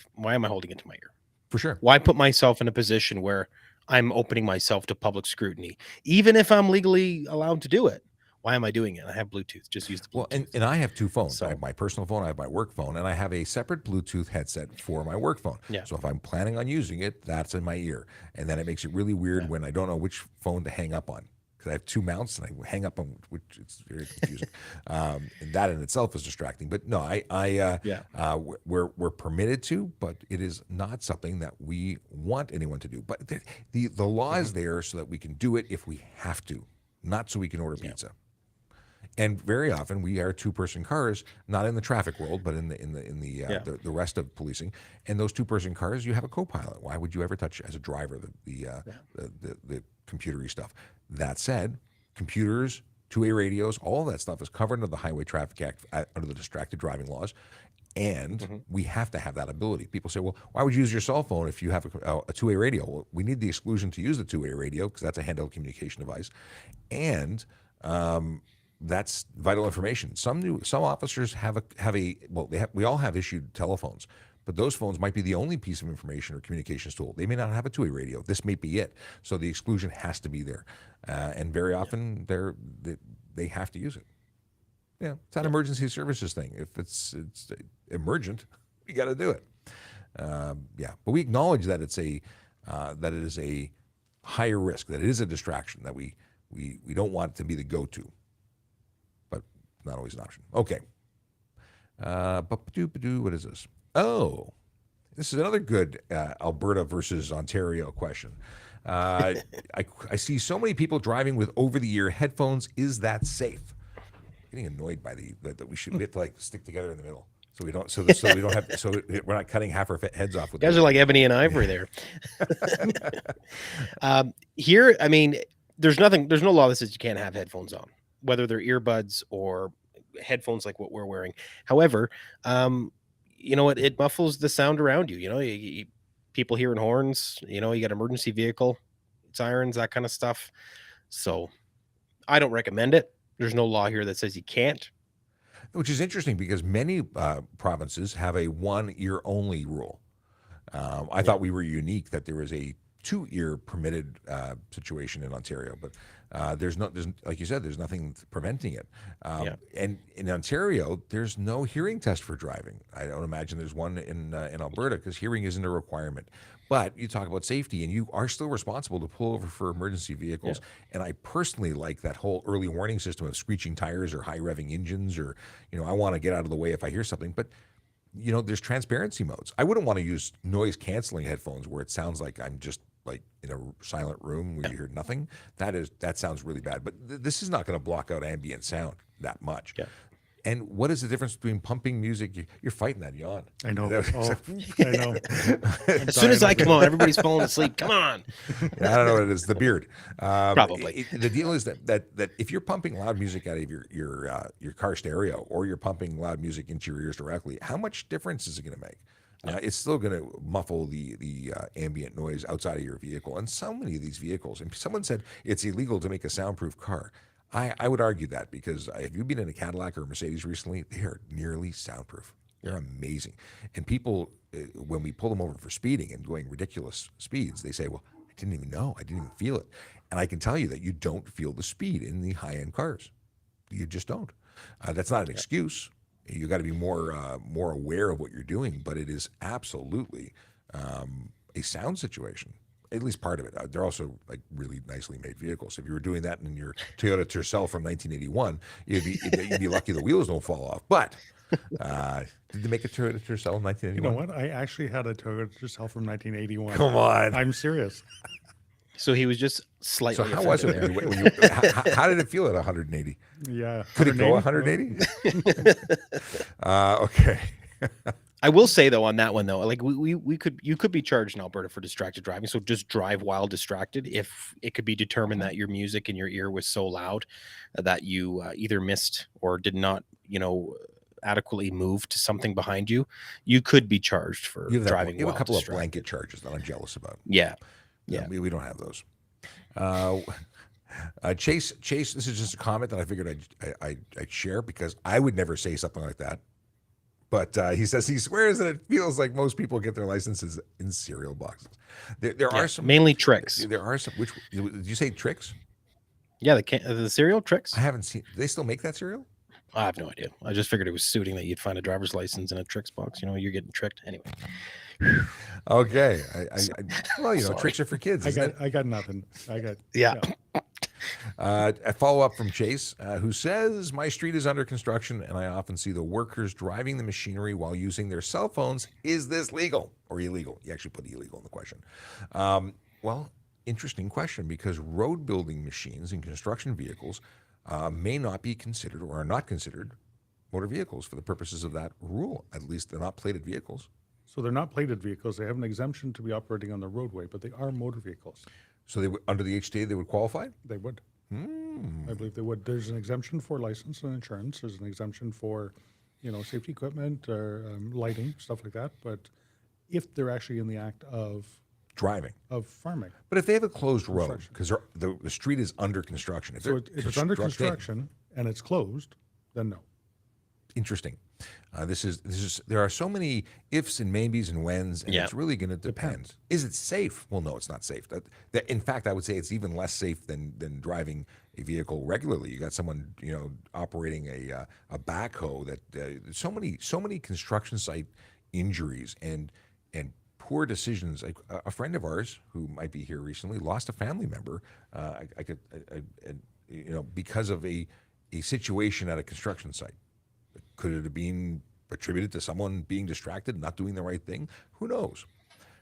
A: For sure.
C: Why put myself in a position where I'm opening myself to public scrutiny, even if I'm legally allowed to do it? Why am I doing it? I have Bluetooth. Just use the Bluetooth.
A: Well, and I have two phones.
C: So-
A: I have my personal phone, I have my work phone, and I have a separate Bluetooth headset for my work phone.
C: Yeah.
A: So if I'm planning on using it, that's in my ear. And then it makes it really weird when I don't know which phone to hang up on. Because I have two mounts and I hang up on, which it's very confusing. And that in itself is distracting. But no, we're permitted to, but it is not something that we want anyone to do. But the law is there so that we can do it if we have to, not so we can order pizza. And very often we are two-person cars, not in the traffic world, but in the rest of policing. And those two-person cars, you have a co-pilot. Why would you ever touch as a driver the computery stuff? That said, computers, two-way radios, all that stuff is covered under the Highway Traffic Act under the distracted driving laws. And we have to have that ability. People say, well, why would you use your cell phone if you have a two-way radio? Well, we need the exclusion to use the two-way radio because that's a handheld communication device. And that's vital information. Some officers we all have issued telephones, but those phones might be the only piece of information or communications tool. They may not have a two-way radio. This may be it. So the exclusion has to be there, and very often they have to use it. Yeah, it's an emergency services thing. If it's emergent, you got to do it. But we acknowledge that it is a higher risk, that it is a distraction, that we don't want it to be the go-to. Not always an option. Okay. What is this? Oh, this is another good Alberta versus Ontario question. I see so many people driving with over-the-ear headphones. Is that safe? Getting annoyed by that we have to like stick together in the middle so we don't we're not cutting half our heads off. With
C: you guys are like ebony and ivory there. Here, I mean, there's no law that says you can't have headphones on, whether they're earbuds or headphones like what we're wearing. However, you know what? It muffles the sound around you. You know, people hearing horns, you know, you got emergency vehicle sirens, that kind of stuff. So I don't recommend it. There's no law here that says you can't.
A: Which is interesting because many provinces have a one-ear only rule. I thought we were unique that there was a two-ear permitted situation in Ontario, but there's like you said, there's nothing preventing it. And in Ontario, there's no hearing test for driving. I don't imagine there's one in Alberta because hearing isn't a requirement. But you talk about safety, and you are still responsible to pull over for emergency vehicles. Yeah. And I personally like that whole early warning system of screeching tires or high revving engines, or I want to get out of the way if I hear something. But there's transparency modes. I wouldn't want to use noise canceling headphones where it sounds like I'm just like in a silent room where you hear nothing. That sounds really bad. But this is not going to block out ambient sound that much. Yeah. And what is the difference between pumping music? You're fighting that yawn.
B: I know. I know.
C: As soon as I come on, everybody's falling asleep. Come on.
A: I don't know what it is. The beard.
C: Probably.
A: The deal is that if you're pumping loud music out of your car stereo, or you're pumping loud music into your ears directly, how much difference is it going to make? It's still going to muffle the ambient noise outside of your vehicle. And so many of these vehicles, and someone said it's illegal to make a soundproof car. I would argue that, because if you've been in a Cadillac or a Mercedes recently, they are nearly soundproof. They're amazing. And people, when we pull them over for speeding and going ridiculous speeds, they say, well, didn't even know. I didn't even feel it. And I can tell you that you don't feel the speed in the high-end cars. You just don't. That's not an excuse. You got to be more aware of what you're doing, but it is absolutely a sound situation. At least part of it. They're also like really nicely made vehicles. If you were doing that in your Toyota Tercel from 1981, you'd be lucky the wheels don't fall off. But did they make a Toyota Tercel in 1981?
B: You know what? I actually had a Toyota Tercel from 1981.
A: Come on.
B: I'm serious.
C: So he was just
A: So
C: slightly.
A: how was it?
C: offended
A: When you, how did it feel at 180?
B: Yeah.
A: Could it go 180? Okay.
C: I will say though on that one though, like you could be charged in Alberta for distracted driving. So just drive while distracted. If it could be determined that your music in your ear was so loud that you either missed or did not, adequately move to something behind you, you could be charged for driving.
A: You have
C: while
A: a couple
C: distracted.
A: of blanket charges that I'm jealous about.
C: Yeah.
A: We don't have those. Chase, this is just a comment that I figured I'd share because I would never say something like that. But he says he swears that it feels like most people get their licenses in cereal boxes. There are some
C: mainly tricks.
A: There are some. Which did you say tricks?
C: Yeah, the cereal tricks.
A: I haven't seen. Do they still make that cereal?
C: I have no idea. I just figured it was suiting that you'd find a driver's license in a tricks box. You're getting tricked anyway.
A: Okay. Well,
C: Sorry.
A: tricks are for kids.
B: I got nothing.
C: Yeah.
A: A follow-up from Chase, who says, my street is under construction and I often see the workers driving the machinery while using their cell phones. Is this legal or illegal? You actually put illegal in the question. Well, interesting question, because road building machines and construction vehicles may not be considered or are not considered motor vehicles for the purposes of that rule. At least they're not plated vehicles.
B: So they're not plated vehicles. They have an exemption to be operating on the roadway, but they are motor vehicles.
A: So they would, under the HTA, they would qualify?
B: They would. I believe they would. There's an exemption for license and insurance. There's an exemption for, safety equipment or lighting, stuff like that. But if they're actually in the act of
A: Driving.
B: farming.
A: But if they have a closed road,
B: Construction.
A: because the street is under construction.
B: So if it's under construction and it's closed, then no.
A: Interesting. There are so many ifs and maybes and whens, and
C: Yeah.
A: it's really going to depend. Is it safe? Well, no, it's not safe. That in fact, I would say it's even less safe than driving a vehicle regularly. You got someone operating a backhoe. That so many construction site injuries and poor decisions. A friend of ours who might be here recently lost a family member. Because of a situation at a construction site. Could it have been attributed to someone being distracted, not doing the right thing? Who knows?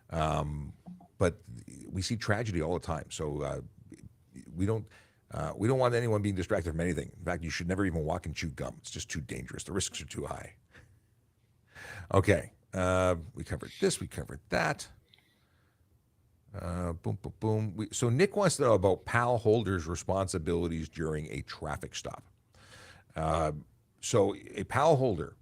A: But we see tragedy all the time. So we don't want anyone being distracted from anything. In fact, you should never even walk and chew gum. It's just too dangerous. The risks are too high. Okay. We covered this. We covered that. Boom, boom, boom. So Nick wants to know about PAL holders' responsibilities during a traffic stop. So a PAL holder,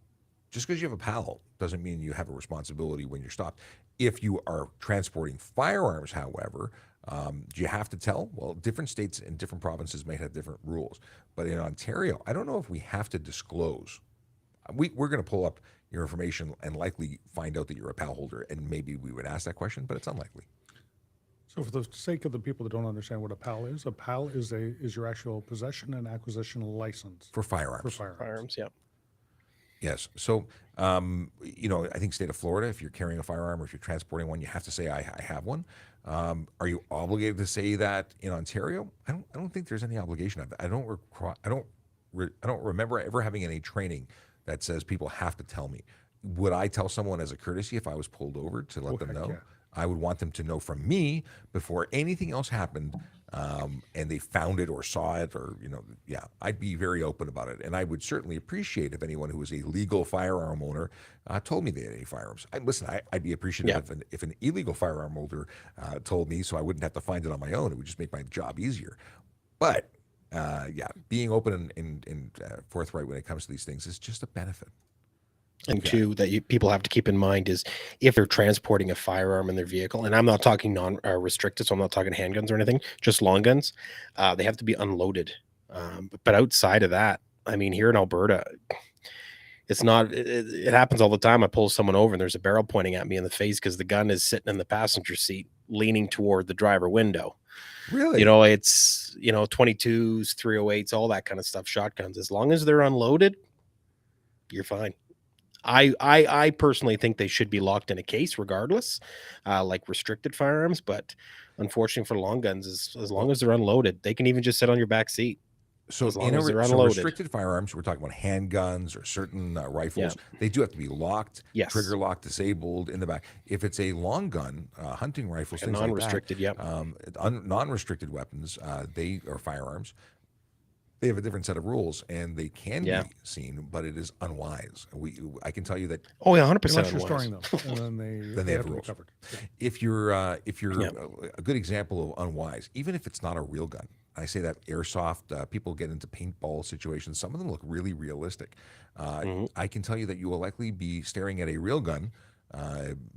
A: just because you have a PAL doesn't mean you have a responsibility when you're stopped. If you are transporting firearms, however, do you have to tell? Well, different states and different provinces may have different rules. But in Ontario, I don't know if we have to disclose. We're going to pull up your information and likely find out that you're a PAL holder, and maybe we would ask that question, but it's unlikely.
B: So for the sake of the people that don't understand what a PAL is your actual possession and acquisition license
A: For firearms.
C: Firearms, yeah.
A: Yes. So, I think state of Florida, if you're carrying a firearm or if you're transporting one, you have to say, I have one. Are you obligated to say that in Ontario? I don't think there's any obligation of that. I don't remember ever having any training that says people have to tell me. Would I tell someone as a courtesy if I was pulled over to let them
B: heck
A: know?
B: yeah.
A: I would want them to know from me before anything else happened, and they found it or saw it, or I'd be very open about it, and I would certainly appreciate if anyone who was a legal firearm owner told me they had any firearms. I'd be appreciative if an illegal firearm owner told me, so I wouldn't have to find it on my own. It would just make my job easier. But being open and forthright when it comes to these things is just a benefit.
C: And two, that people have to keep in mind is if they're transporting a firearm in their vehicle, and I'm not talking non-restricted, so I'm not talking handguns or anything, just long guns, they have to be unloaded. But outside of that, I mean, here in Alberta, it's not, it happens all the time. I pull someone over and there's a barrel pointing at me in the face because the gun is sitting in the passenger seat leaning toward the driver window.
A: Really?
C: You know, it's, 22s, 308s, all that kind of stuff, shotguns. As long as they're unloaded, you're fine. I personally think they should be locked in a case regardless, like restricted firearms. But unfortunately for long guns, as long as they're unloaded, they can even just sit on your back seat.
A: So
C: as long as they're
A: so
C: unloaded.
A: restricted firearms, we're talking about handguns or certain rifles. They do have to be locked,
C: Yes.
A: trigger locked, disabled in the back. If it's a long gun, hunting rifles, things
C: non-restricted,
A: like that, non-restricted weapons, they are firearms. They have a different set of rules, and they can be seen, but it is unwise. I can tell you that.
C: Oh yeah, 100%
B: Unless you're
C: unwise.
B: storing them, and then they have to be
A: rules.
B: covered. Yeah.
A: If you're a good example of unwise, even if it's not a real gun. I say that airsoft, people get into paintball situations. Some of them look really realistic. I can tell you that you will likely be staring at a real gun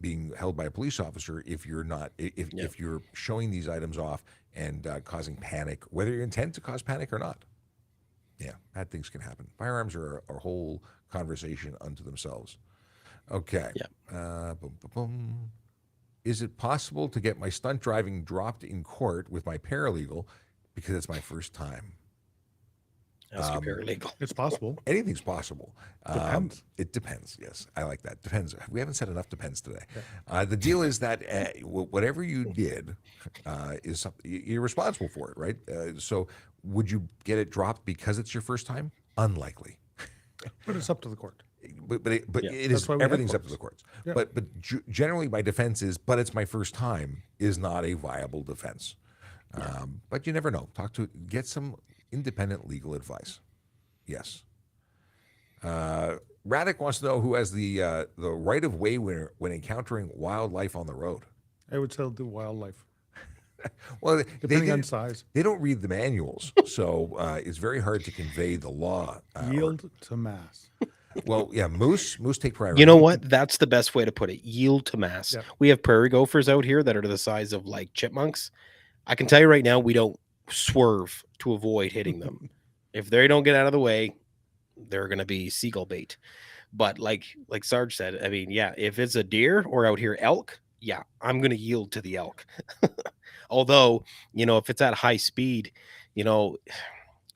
A: being held by a police officer if you're not, if you're showing these items off and causing panic, whether you intend to cause panic or not. Yeah, bad things can happen. Firearms are a whole conversation unto themselves. Okay.
C: Yeah.
A: Is it possible to get my stunt driving dropped in court with my paralegal because it's my first time?
C: Ask your paralegal.
B: It's possible.
A: Anything's possible.
B: Depends.
A: It depends. Yes, I like that. Depends. We haven't said enough depends today. The deal is that whatever you did is something you're responsible for it, right? So would you get it dropped because it's your first time? Unlikely.
B: But it's up to the court.
A: But it is, everything's up to the courts. Yeah. But generally, my defense is, but it's my first time, is not a viable defense. But you never know. Get some independent legal advice. Yes. Radek wants to know who has the right of way when encountering wildlife on the road.
B: I would say the wildlife.
A: Well,
B: depending on size,
A: they don't read the manuals, so it's very hard to convey the law.
B: Yield to mass.
A: Well, yeah, moose take priority.
C: You know what? That's the best way to put it. Yield to mass.
B: Yeah.
C: We have prairie gophers out here that are the size of like chipmunks. I can tell you right now, we don't swerve to avoid hitting them. If they don't get out of the way, they're going to be seagull bait. But like Sarge said, I mean, yeah, if it's a deer or out here elk, yeah, I'm going to yield to the elk. Although, if it's at high speed,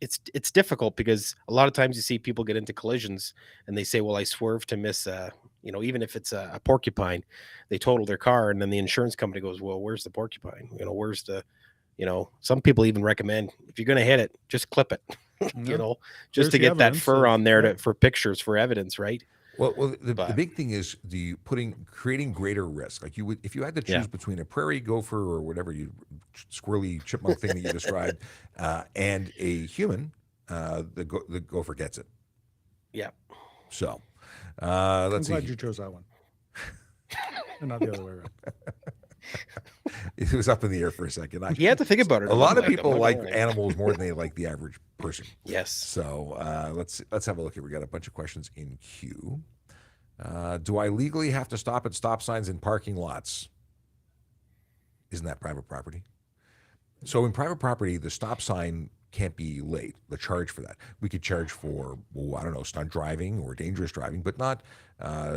C: it's difficult because a lot of times you see people get into collisions and they say, well, I swerved to miss, even if it's a porcupine, they total their car. And then the insurance company goes, well, where's the porcupine? Where's the, some people even recommend if you're going to hit it, just clip it, just to get that fur on there for pictures, for evidence. Right.
A: Well, the big thing is creating greater risk. Like if you had to choose between a prairie gopher or whatever squirrely chipmunk thing that you described, and a human, the gopher gets it.
C: Yeah.
A: So,
B: I'm
A: let's see.
B: glad you chose that one, and not the other way around.
A: It was up in the air for a second.
C: You had to think about it.
A: A lot of people like animals more than they like the average person.
C: Yes.
A: So let's have a look here. We got a bunch of questions in queue. Do I legally have to stop at stop signs in parking lots? Isn't that private property? So in private property, the stop sign can't be late. The charge for that. We could charge for, stunt driving or dangerous driving, but not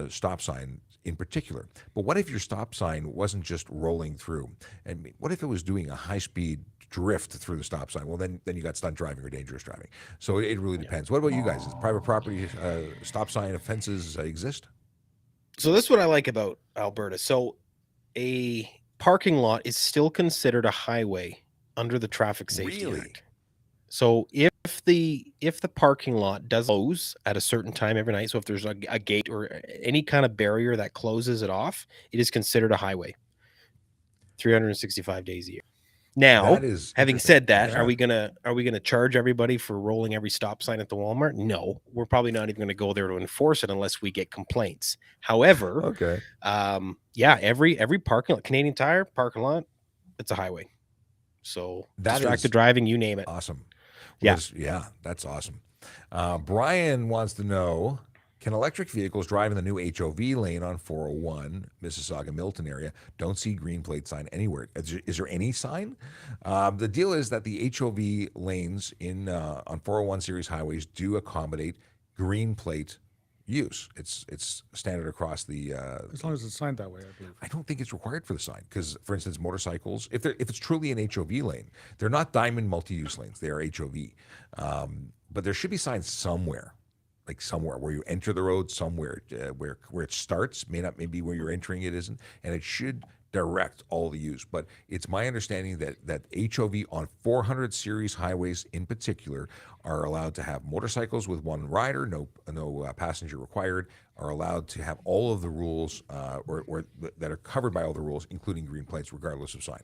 A: stop sign in particular. But what if your stop sign wasn't just rolling through? And what if it was doing a high-speed drift through the stop sign? Well, then you got stunt driving or dangerous driving. So it really depends. What about you guys? Does private property stop sign offenses exist?
C: So this is what I like about Alberta. So a parking lot is still considered a highway under the Traffic Safety Act. So if the parking lot does close at a certain time every night, so if there's a gate or any kind of barrier that closes it off, it is considered a highway. 365 days a year. Now, having said that, are we gonna charge everybody for rolling every stop sign at the Walmart? No, we're probably not even going to go there to enforce it unless we get complaints. However, every parking lot, Canadian Tire parking lot, it's a highway. So distracted driving, you name it.
A: Awesome.
C: Yeah,
A: that's awesome. Brian wants to know, can electric vehicles drive in the new HOV lane on 401, Mississauga Milton area? Don't see green plate sign anywhere. Is there any sign? The deal is that the HOV lanes on 401 series highways do accommodate green plate use. It's standard across the.
B: As long as it's signed that way, I believe.
A: I don't think it's required for the sign because, for instance, motorcycles, if it's truly an HOV lane, they're not diamond multi-use lanes. They are HOV, but there should be signs somewhere, like somewhere where you enter the road, somewhere where it starts. May not maybe where you're entering it isn't, and it should direct all the use. But it's my understanding that HOV on 400 series highways in particular are allowed to have motorcycles with one rider, no passenger required, are allowed to have all of the rules or that are covered by all the rules, including green plates, regardless of sign.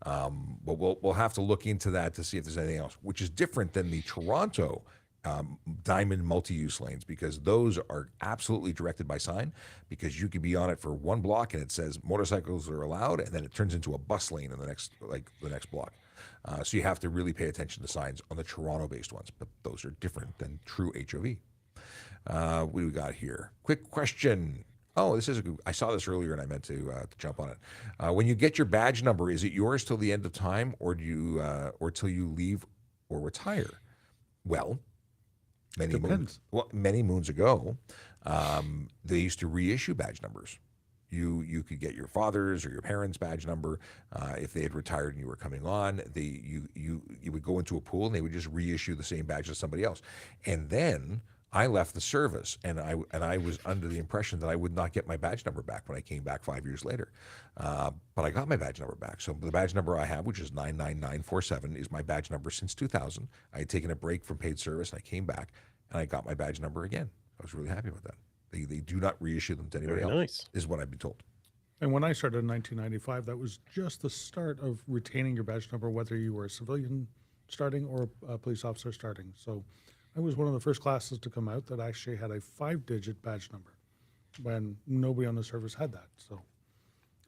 A: But we'll have to look into that to see if there's anything else, which is different than the Toronto diamond multi-use lanes, because those are absolutely directed by sign, because you could be on it for one block and it says motorcycles are allowed, and then it turns into a bus lane in the next block. So you have to really pay attention to signs on the Toronto-based ones, but those are different than true HOV. What do we got here? Quick question. Oh, this is I saw this earlier and I meant to jump on it. When you get your badge number, is it yours till the end of time, or do you or till you leave or retire? Well, many moons ago, they used to reissue badge numbers. You could get your father's or your parents' badge number if they had retired and you were coming on. You would go into a pool and they would just reissue the same badge as somebody else. And then I left the service, and I was under the impression that I would not get my badge number back when I came back 5 years later. But I got my badge number back. So the badge number I have, which is 99947, is my badge number since 2000. I had taken a break from paid service, and I came back, and I got my badge number again. I was really happy with that. They do not reissue them to anybody else,
C: nice.
A: is what I've been told.
B: And when I started in 1995, that was just the start of retaining your badge number, whether you were a civilian starting or a police officer starting. So I was one of the first classes to come out that actually had a 5-digit badge number when nobody on the service had that. So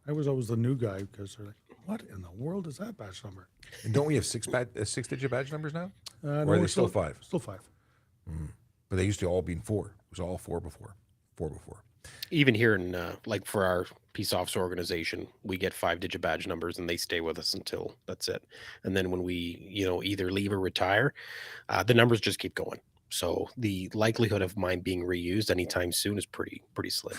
B: I was always the new guy because they're like, what in the world is that badge number?
A: And don't we have 6-digit badge numbers now?
B: No,
A: or are they
B: we're
A: still 5?
B: Still 5.
A: But they used to all be 4. It was all 4 before. 4 before.
C: Even here in like for our peace officer organization, we get 5-digit badge numbers and they stay with us until that's it. And then when we, either leave or retire, the numbers just keep going. So the likelihood of mine being reused anytime soon is pretty slim.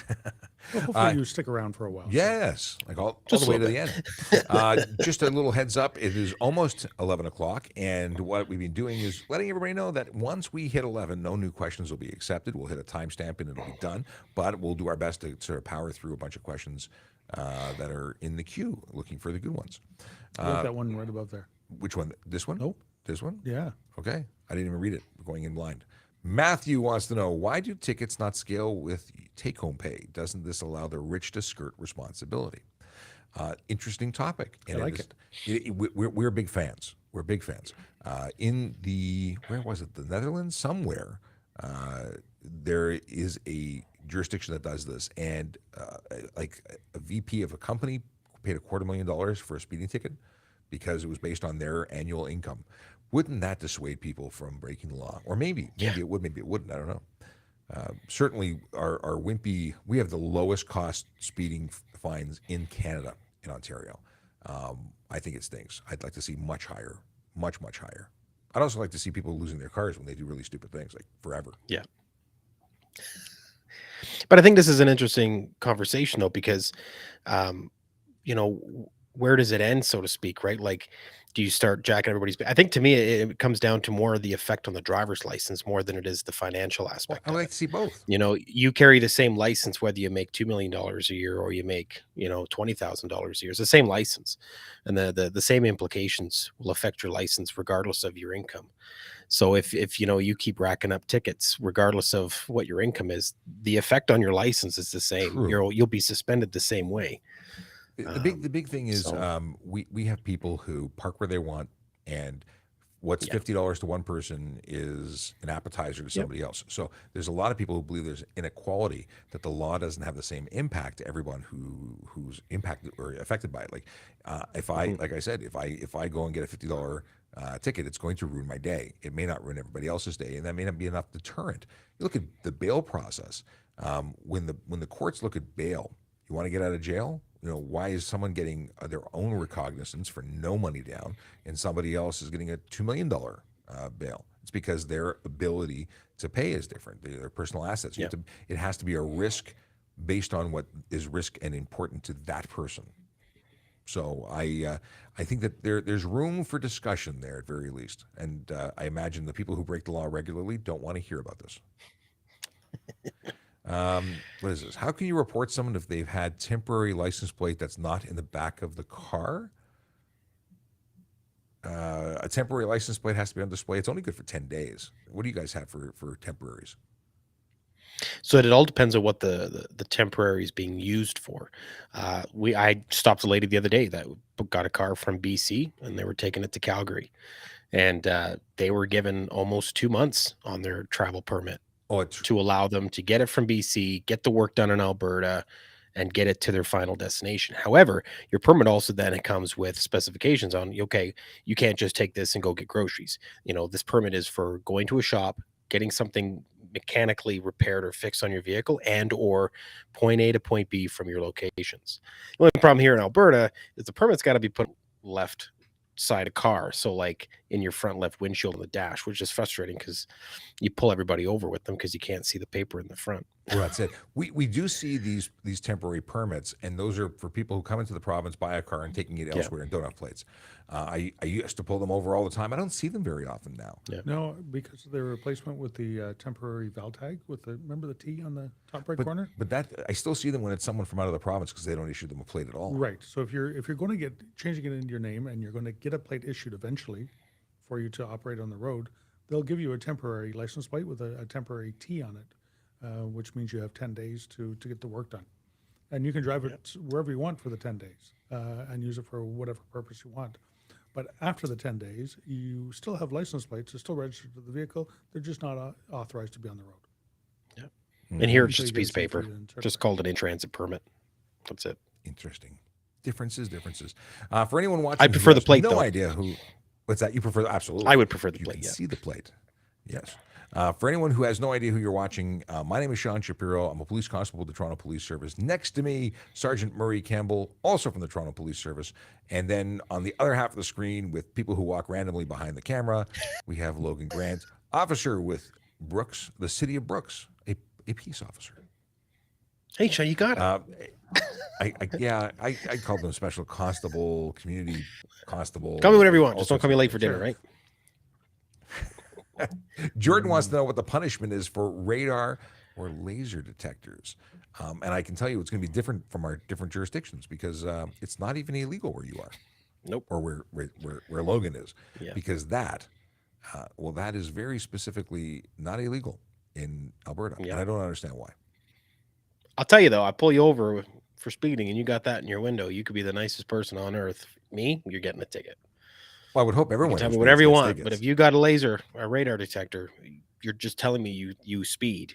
B: Well, hopefully you stick around for a while.
A: Yes, like all the way to the end. Just a little heads up, it is almost 11 o'clock, and what we've been doing is letting everybody know that once we hit 11, no new questions will be accepted. We'll hit a timestamp and it'll be done, but we'll do our best to sort of power through a bunch of questions that are in the queue, looking for the good ones.
B: I like that one right above there.
A: Which one? This one?
B: Nope.
A: This one?
B: Yeah.
A: Okay. I didn't even read it. We're going in blind. Matthew wants to know, why do tickets not scale with take-home pay? Doesn't this allow the rich to skirt responsibility? Interesting topic. And
B: I like it.
A: We're big fans. We're big fans. In where was it? The Netherlands? Somewhere. There is a jurisdiction that does this. And like a VP of a company paid $250,000 for a speeding ticket because it was based on their annual income. Wouldn't that dissuade people from breaking the law? Or maybe it would, maybe it wouldn't. I don't know. Certainly, our wimpy, we have the lowest cost speeding fines in Canada, in Ontario. I think it stinks. I'd like to see much higher, much higher. I'd also like to see people losing their cars when they do really stupid things, like forever.
C: Yeah. But I think this is an interesting conversation, though, because, where does it end, so to speak, right? Like, do you start jacking everybody's? I think to me, it comes down to more of the effect on the driver's license more than it is the financial aspect.
A: I would like to see both.
C: You carry the same license whether you make $2 million a year or you make $20,000 a year. It's the same license, and the same implications will affect your license regardless of your income. So if you keep racking up tickets regardless of what your income is, the effect on your license is the same.
A: True.
C: You'll be suspended the same way.
A: The big thing is we have people who park where they want, and what's $50 to one person is an appetizer to somebody else. So there's a lot of people who believe there's inequality, that the law doesn't have the same impact to everyone who's impacted or affected by it. Like like I said, if I go and get a $50 ticket, it's going to ruin my day. It may not ruin everybody else's day, and that may not be enough deterrent. You look at the bail process. When the courts look at bail, you want to get out of jail? Why is someone getting their own recognizance for no money down and somebody else is getting a $2 million bail? It's because their ability to pay is different. Their personal assets. You have to, it has to be a risk based on what is risk and important to that person. So I think that there's room for discussion there at very least, and I imagine the people who break the law regularly don't want to hear about this. What is this? How can you report someone if they've had temporary license plate that's not in the back of the car? A temporary license plate has to be on display. It's only good for 10 days. What do you guys have for temporaries?
C: So it all depends on what the temporary is being used for. I stopped a lady the other day that got a car from BC and they were taking it to Calgary, and they were given almost 2 months on their travel permit to allow them to get it from BC, get the work done in Alberta, and get it to their final destination. However, your permit also then it comes with specifications on, okay, you can't just take this and go get groceries. This permit is for going to a shop, getting something mechanically repaired or fixed on your vehicle, and or point A to point B from your locations. The only problem here in Alberta is the permit's got to be put left side of car, so like in your front left windshield on the dash, which is frustrating because you pull everybody over with them because you can't see the paper in the front.
A: Well, that's it. We do see these temporary permits, and those are for people who come into the province, buy a car, and taking it elsewhere and don't have plates. I used to pull them over all the time. I don't see them very often now.
B: No, because of their replacement with the temporary val tag with remember the T on the top right corner?
A: But that I still see them when it's someone from out of the province because they don't issue them a plate at all.
B: Right. So if you're going to get changing it into your name and you're going to get a plate issued eventually for you to operate on the road, they'll give you a temporary license plate with a temporary T on it, which means you have 10 days to get the work done. And you can drive it wherever you want for the 10 days and use it for whatever purpose you want. But after the 10 days, you still have license plates. They're still registered to the vehicle. They're just not authorized to be on the road.
C: Yeah. And here it's just a piece of paper, just called an in-transit permit. That's it.
A: Interesting. Differences. For anyone watching,
C: I prefer the plate,
A: no
C: though.
A: idea who. What's that? You prefer? Absolutely.
C: I would prefer the
A: You
C: plate.
A: can see the plate. Yes. For anyone who has no idea who you're watching, my name is Sean Shapiro. I'm a police constable with the Toronto Police Service. Next to me, Sergeant Murray Campbell, also from the Toronto Police Service. And then on the other half of the screen, with people who walk randomly behind the camera, we have Logan Grant, officer with Brooks, the city of Brooks, a peace officer.
C: Hey, Sean, you got it.
A: I called them special constable, community constable.
C: Call me whatever you want. Just don't call me late for dinner, right?
A: Jordan wants to know what the punishment is for radar or laser detectors. And I can tell you it's going to be different from our different jurisdictions because it's not even illegal where you are.
C: Nope.
A: Or where Logan is.
C: Yeah.
A: Because that is very specifically not illegal in Alberta.
C: Yeah.
A: And I don't understand why.
C: I'll tell you, though, I pull you over for speeding and you got that in your window. You could be the nicest person on earth. Me, you're getting a ticket.
A: Well, I would hope everyone
C: You can tell
A: who
C: me whatever you
A: speeds
C: want,
A: gets
C: but
A: tickets.
C: if you got a radar detector, you're just telling me you speed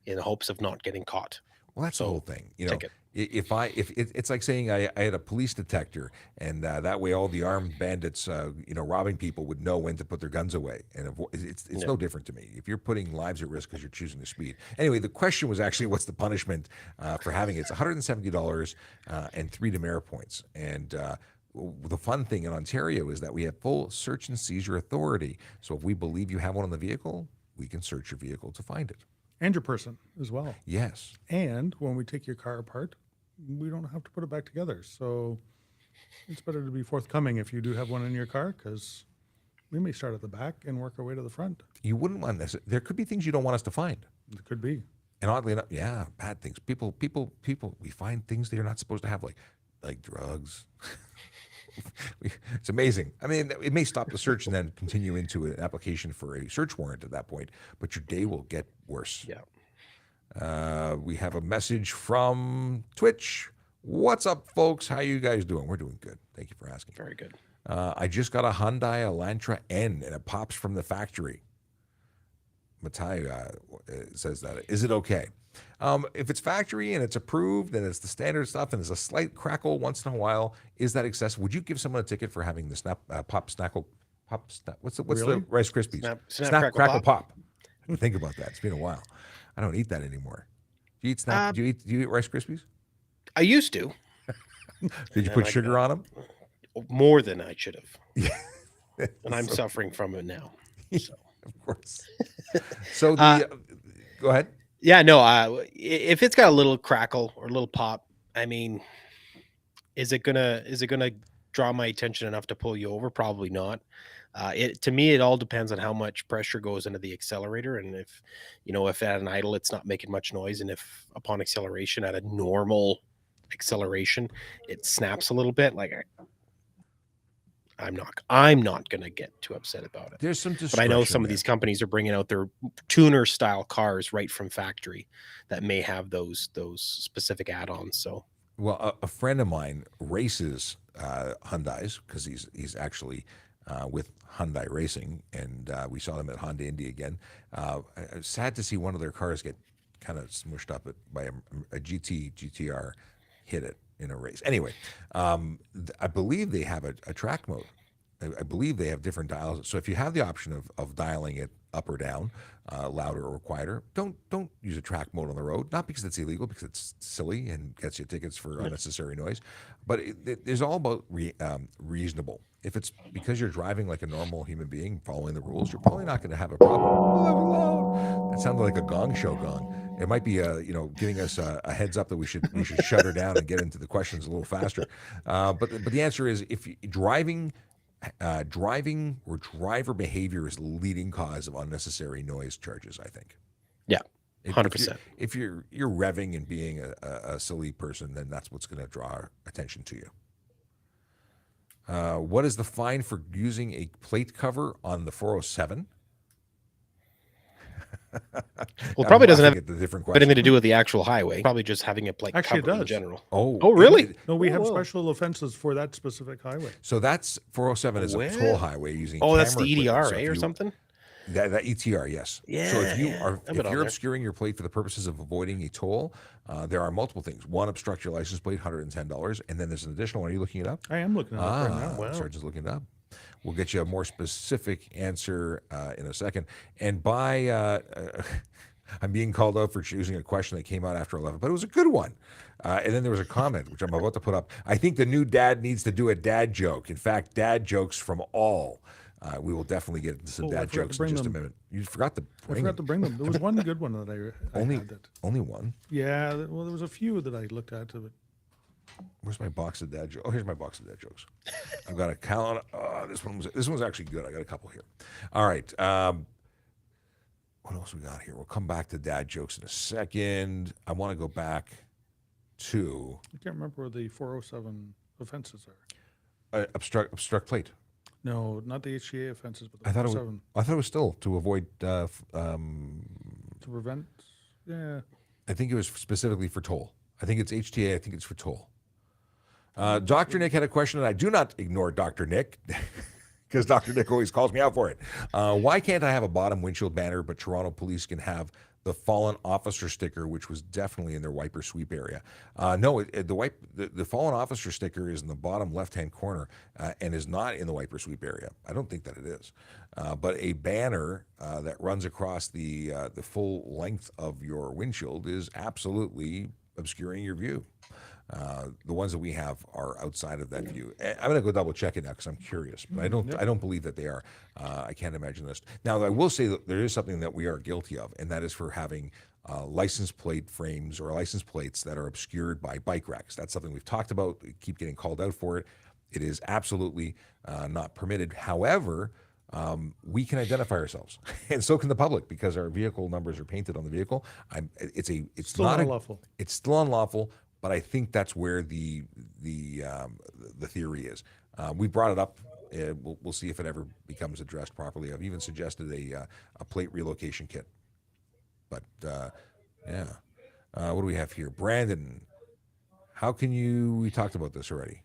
C: in the hopes of not getting caught.
A: Well, that's the whole thing. You know,
C: ticket.
A: if it's like saying I had a police detector, and that way all the armed bandits, robbing people would know when to put their guns away, and it's no different to me. If you're putting lives at risk because you're choosing to speed. Anyway, the question was actually what's the punishment for having it? It's $170 and 3 demerit points, and the fun thing in Ontario is that we have full search and seizure authority. So if we believe you have one in the vehicle, we can search your vehicle to find it.
B: And your person as well.
A: Yes.
B: And when we take your car apart, we don't have to put it back together. So it's better to be forthcoming if you do have one in your car, because we may start at the back and work our way to the front.
A: You wouldn't want this. There could be things you don't want us to find.
B: It could be.
A: And oddly enough, bad things. People, we find things they're not supposed to have, like drugs. It's amazing. I mean, it may stop the search and then continue into an application for a search warrant at that point, but your day will get worse.
C: Yeah.
A: We have a message from Twitch. What's up, folks? How you guys doing? We're doing good. Thank you for asking.
C: Very good.
A: I just got a Hyundai Elantra N, and it pops from the factory. Matai says that. Is it okay? If it's factory and it's approved and it's the standard stuff and there's a slight crackle once in a while, is that excessive? Would you give someone a ticket for having the what's the Rice Krispies?
C: Snap Crackle
A: Pop. Think about that. It's been a while. I don't eat that anymore. Do you eat do you eat Rice Krispies?
C: I used to.
A: Did you put sugar on them?
C: More than I should have. And I'm suffering from it now. So.
A: Of course. So go ahead.
C: Yeah, no. If it's got a little crackle or a little pop, I mean, is it gonna draw my attention enough to pull you over? Probably not. To me, it all depends on how much pressure goes into the accelerator, and if at an idle it's not making much noise, and if upon acceleration at a normal acceleration it snaps a little bit. Like I'm not gonna get too upset about it.
A: There's some
C: But I know
A: discretion
C: some of
A: there.
C: these companies are bringing out their tuner style cars right from factory that may have those specific add-ons. So
A: Well, a friend of mine races Hyundais because he's actually with Hyundai Racing, and we saw them at Honda Indy again. Sad to see one of their cars get kind of smushed up by a GTR hit it in a race. Anyway, I believe they have a track mode. I believe they have different dials. So if you have the option of dialing it up or down, louder or quieter, don't use a track mode on the road. Not because it's illegal, because it's silly and gets you tickets for unnecessary noise. But it's all about reasonable. If it's because you're driving like a normal human being, following the rules, you're probably not going to have a problem. That sounded like a Gong Show gong. It might be, giving us a heads up that we should shut her down and get into the questions a little faster. But the answer is, if driving or driver behavior is the leading cause of unnecessary noise charges, I think.
C: yeah,
A: If-
C: 100%.
A: If you're revving and being a silly person, then that's what's going to draw attention to you. What is the fine for using a plate cover on the 407?
C: Well, probably doesn't have
A: the different
C: anything
A: question.
C: to do with the actual highway. Probably just having a plate
B: Actually, it
C: cover in
B: does.
C: general.
A: Oh,
C: really?
B: No, we have
C: Whoa.
B: special offenses for that specific highway.
A: So that's 407 is a
C: Well.
A: toll highway using.
C: Oh, that's the
A: camera equipment.
C: EDR,
A: So if
C: or
A: you-
C: something?
A: That ETR, yes. So
C: Yeah,
A: if you
C: yeah.
A: are
C: I've been
A: if
C: on
A: you're
C: there.
A: obscuring your plate for the purposes of avoiding a toll, there are multiple things. One, obstruct your license plate, $110, and then there's an additional one. Are you looking it up?
B: I am looking at it right now.
C: Wow.
A: Sergeant's looking it up. We'll get you a more specific answer in a second. And by I'm being called out for choosing a question that came out after 11, but it was a good one. And then there was a comment, which I'm about to put up. I think the new dad needs to do a dad joke. In fact, dad jokes from all. We will definitely get into some
B: Oh, I
A: dad
B: forgot to
A: jokes in
B: bring
A: just a
B: them.
A: minute. You forgot to
B: I
A: bring
B: forgot to
A: them.
B: bring them. There was one good one that I
A: Only
B: had that.
A: only one.
B: Yeah, well, there was a few that I looked at. But
A: Where's my box of dad jokes? Oh, here's my box of dad jokes. I've got a calendar. This one's actually good. I got a couple here. All right. What else we got here? We'll come back to dad jokes in a second. I want to go back to
B: I can't remember where the 407 offenses are.
A: obstruct plate.
B: No, not the HCA offenses, but the
A: I thought
B: 407
A: it was still to avoid.
B: to prevent. Yeah,
A: I think it was specifically for toll. I think it's HTA. I think it's for toll. Dr. Nick had a question, and I do not ignore Dr. Nick because Dr. Nick always calls me out for it. Why can't I have a bottom windshield banner, but Toronto police can have the fallen officer sticker, which was definitely in their wiper sweep area? No, the fallen officer sticker is in the bottom left-hand corner and is not in the wiper sweep area. I don't think that it is. But a banner that runs across the full length of your windshield is absolutely obscuring your view. The ones that we have are outside of that view. I'm going to go double check it now because I'm curious, but I don't believe that they are. I can't imagine this. Now, I will say that there is something that we are guilty of, and that is for having license plate frames or license plates that are obscured by bike racks. That's something we've talked about. We keep getting called out for it. It is absolutely not permitted. However, we can identify ourselves, and so can the public because our vehicle numbers are painted on the vehicle. It's
B: still
A: not
B: unlawful.
A: It's still unlawful, but I think that's where the theory is. We brought it up. We'll see if it ever becomes addressed properly. I've even suggested a plate relocation kit. But yeah, what do we have here, Brandon? How can you? We talked about this already.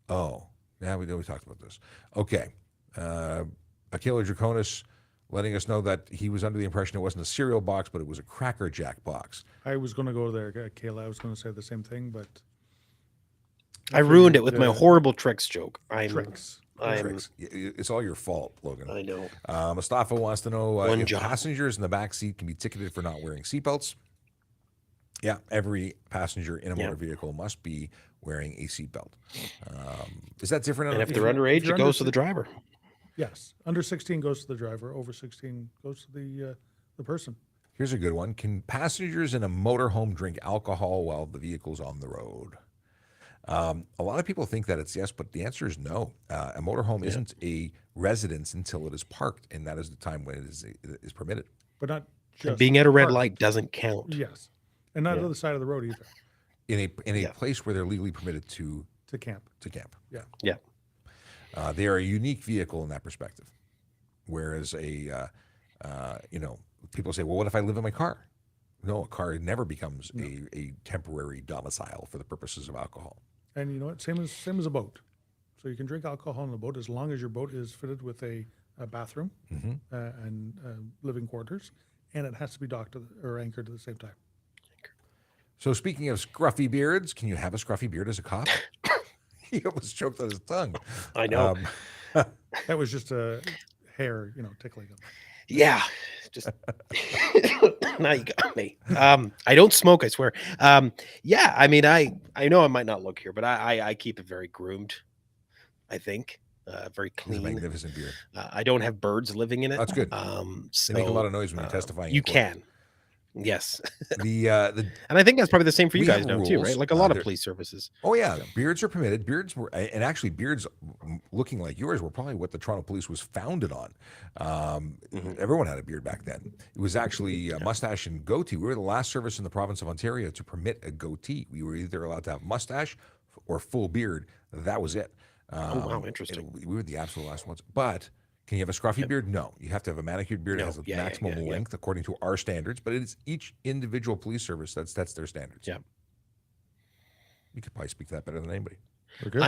A: Oh, yeah, we talked about this. Okay, Akela Draconis letting us know that he was under the impression it wasn't a cereal box, but it was a Cracker Jack box.
B: I was going to go there, Kayla. I was going to say the same thing, but
C: I ruined it with my horrible tricks joke.
B: tricks.
A: Tricks. It's all your fault, Logan.
C: I know.
A: Mustafa wants to know
C: One
A: if
C: job.
A: passengers in the back seat can be ticketed for not wearing seatbelts. Yeah, every passenger in a motor vehicle must be wearing a seatbelt. Is that different?
C: And if
A: if
C: they're
A: you-
C: underage,
B: you're
C: it goes
B: under-
C: to the driver.
B: Yes, under 16 goes to the driver. Over 16 goes to the person.
A: Here's a good one. Can passengers in a motorhome drink alcohol while the vehicle's on the road? A lot of people think that it's yes, but the answer is no. A motorhome isn't a residence until it is parked, and that is the time when it is permitted.
B: But not
C: And
B: just
C: being at a red
B: parked.
C: light doesn't count.
B: Yes, and not
C: Yeah.
B: on the side of the road either.
A: In a
C: Yeah.
A: place where they're legally permitted to
B: To camp.
A: camp.
B: Yeah.
C: Yeah.
A: They are a unique vehicle in that perspective. Whereas people say, well, what if I live in my car? No, a car never becomes a temporary domicile for the purposes of alcohol.
B: And you know what? Same as a boat. So you can drink alcohol on a boat as long as your boat is fitted with a bathroom and living quarters, and it has to be docked or anchored at the same time.
A: So speaking of scruffy beards, can you have a scruffy beard as a cop? He almost choked on his tongue.
C: I know.
B: That was just a hair, tickling him.
C: Yeah. Just now you got me. I don't smoke, I swear. Yeah, I mean, I know I might not look here, but I keep it very groomed, I think. Very
A: He's a
C: clean.
A: magnificent beard.
C: I don't have birds living in it.
A: That's good.
C: So,
A: They make a lot of noise when you're testifying.
C: You
A: in court.
C: can. Yes.
A: The
C: And I think that's probably the same for you
A: We
C: guys
A: have
C: now too,
A: rules.
C: right? Like a lot of
A: There-
C: police services.
A: Oh yeah, beards are permitted. Beards were, and actually beards looking like yours were probably what the Toronto Police was founded on. Everyone had a beard back then. It was actually a mustache and goatee. We were the last service in the province of Ontario to permit a goatee. We were either allowed to have mustache or full beard. That was it.
C: Wow, interesting.
A: We were the absolute last ones. But can you have a scruffy beard? No. You have to have a manicured beard. It
C: No.
A: has a
C: Yeah,
A: maximum
C: yeah.
A: length according to our standards, but it is each individual police service that's their standards.
C: Yeah.
A: You could probably speak to that better than anybody.
B: We're good.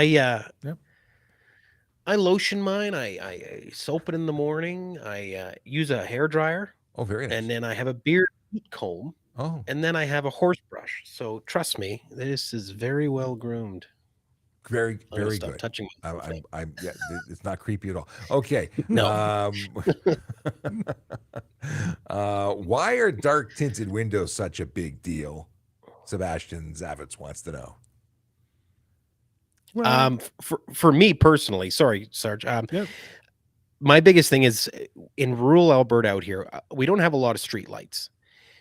C: I lotion mine. I soap it in the morning. I use a hair dryer,
A: Oh, very nice.
C: and then I have a beard heat comb,
A: Oh,
C: and then I have a horse brush. So trust me, this is very well groomed.
A: very,
C: I'm gonna
A: very
C: stop
A: good.
C: touching myself.
A: Yeah, it's not creepy at all. Okay.
C: No.
A: Why are dark tinted windows such a big deal? Sebastian Zavitz wants to know.
B: Well,
C: For me personally, sorry, Sarge.
B: yeah.
C: My biggest thing is in rural Alberta out here, we don't have a lot of street lights.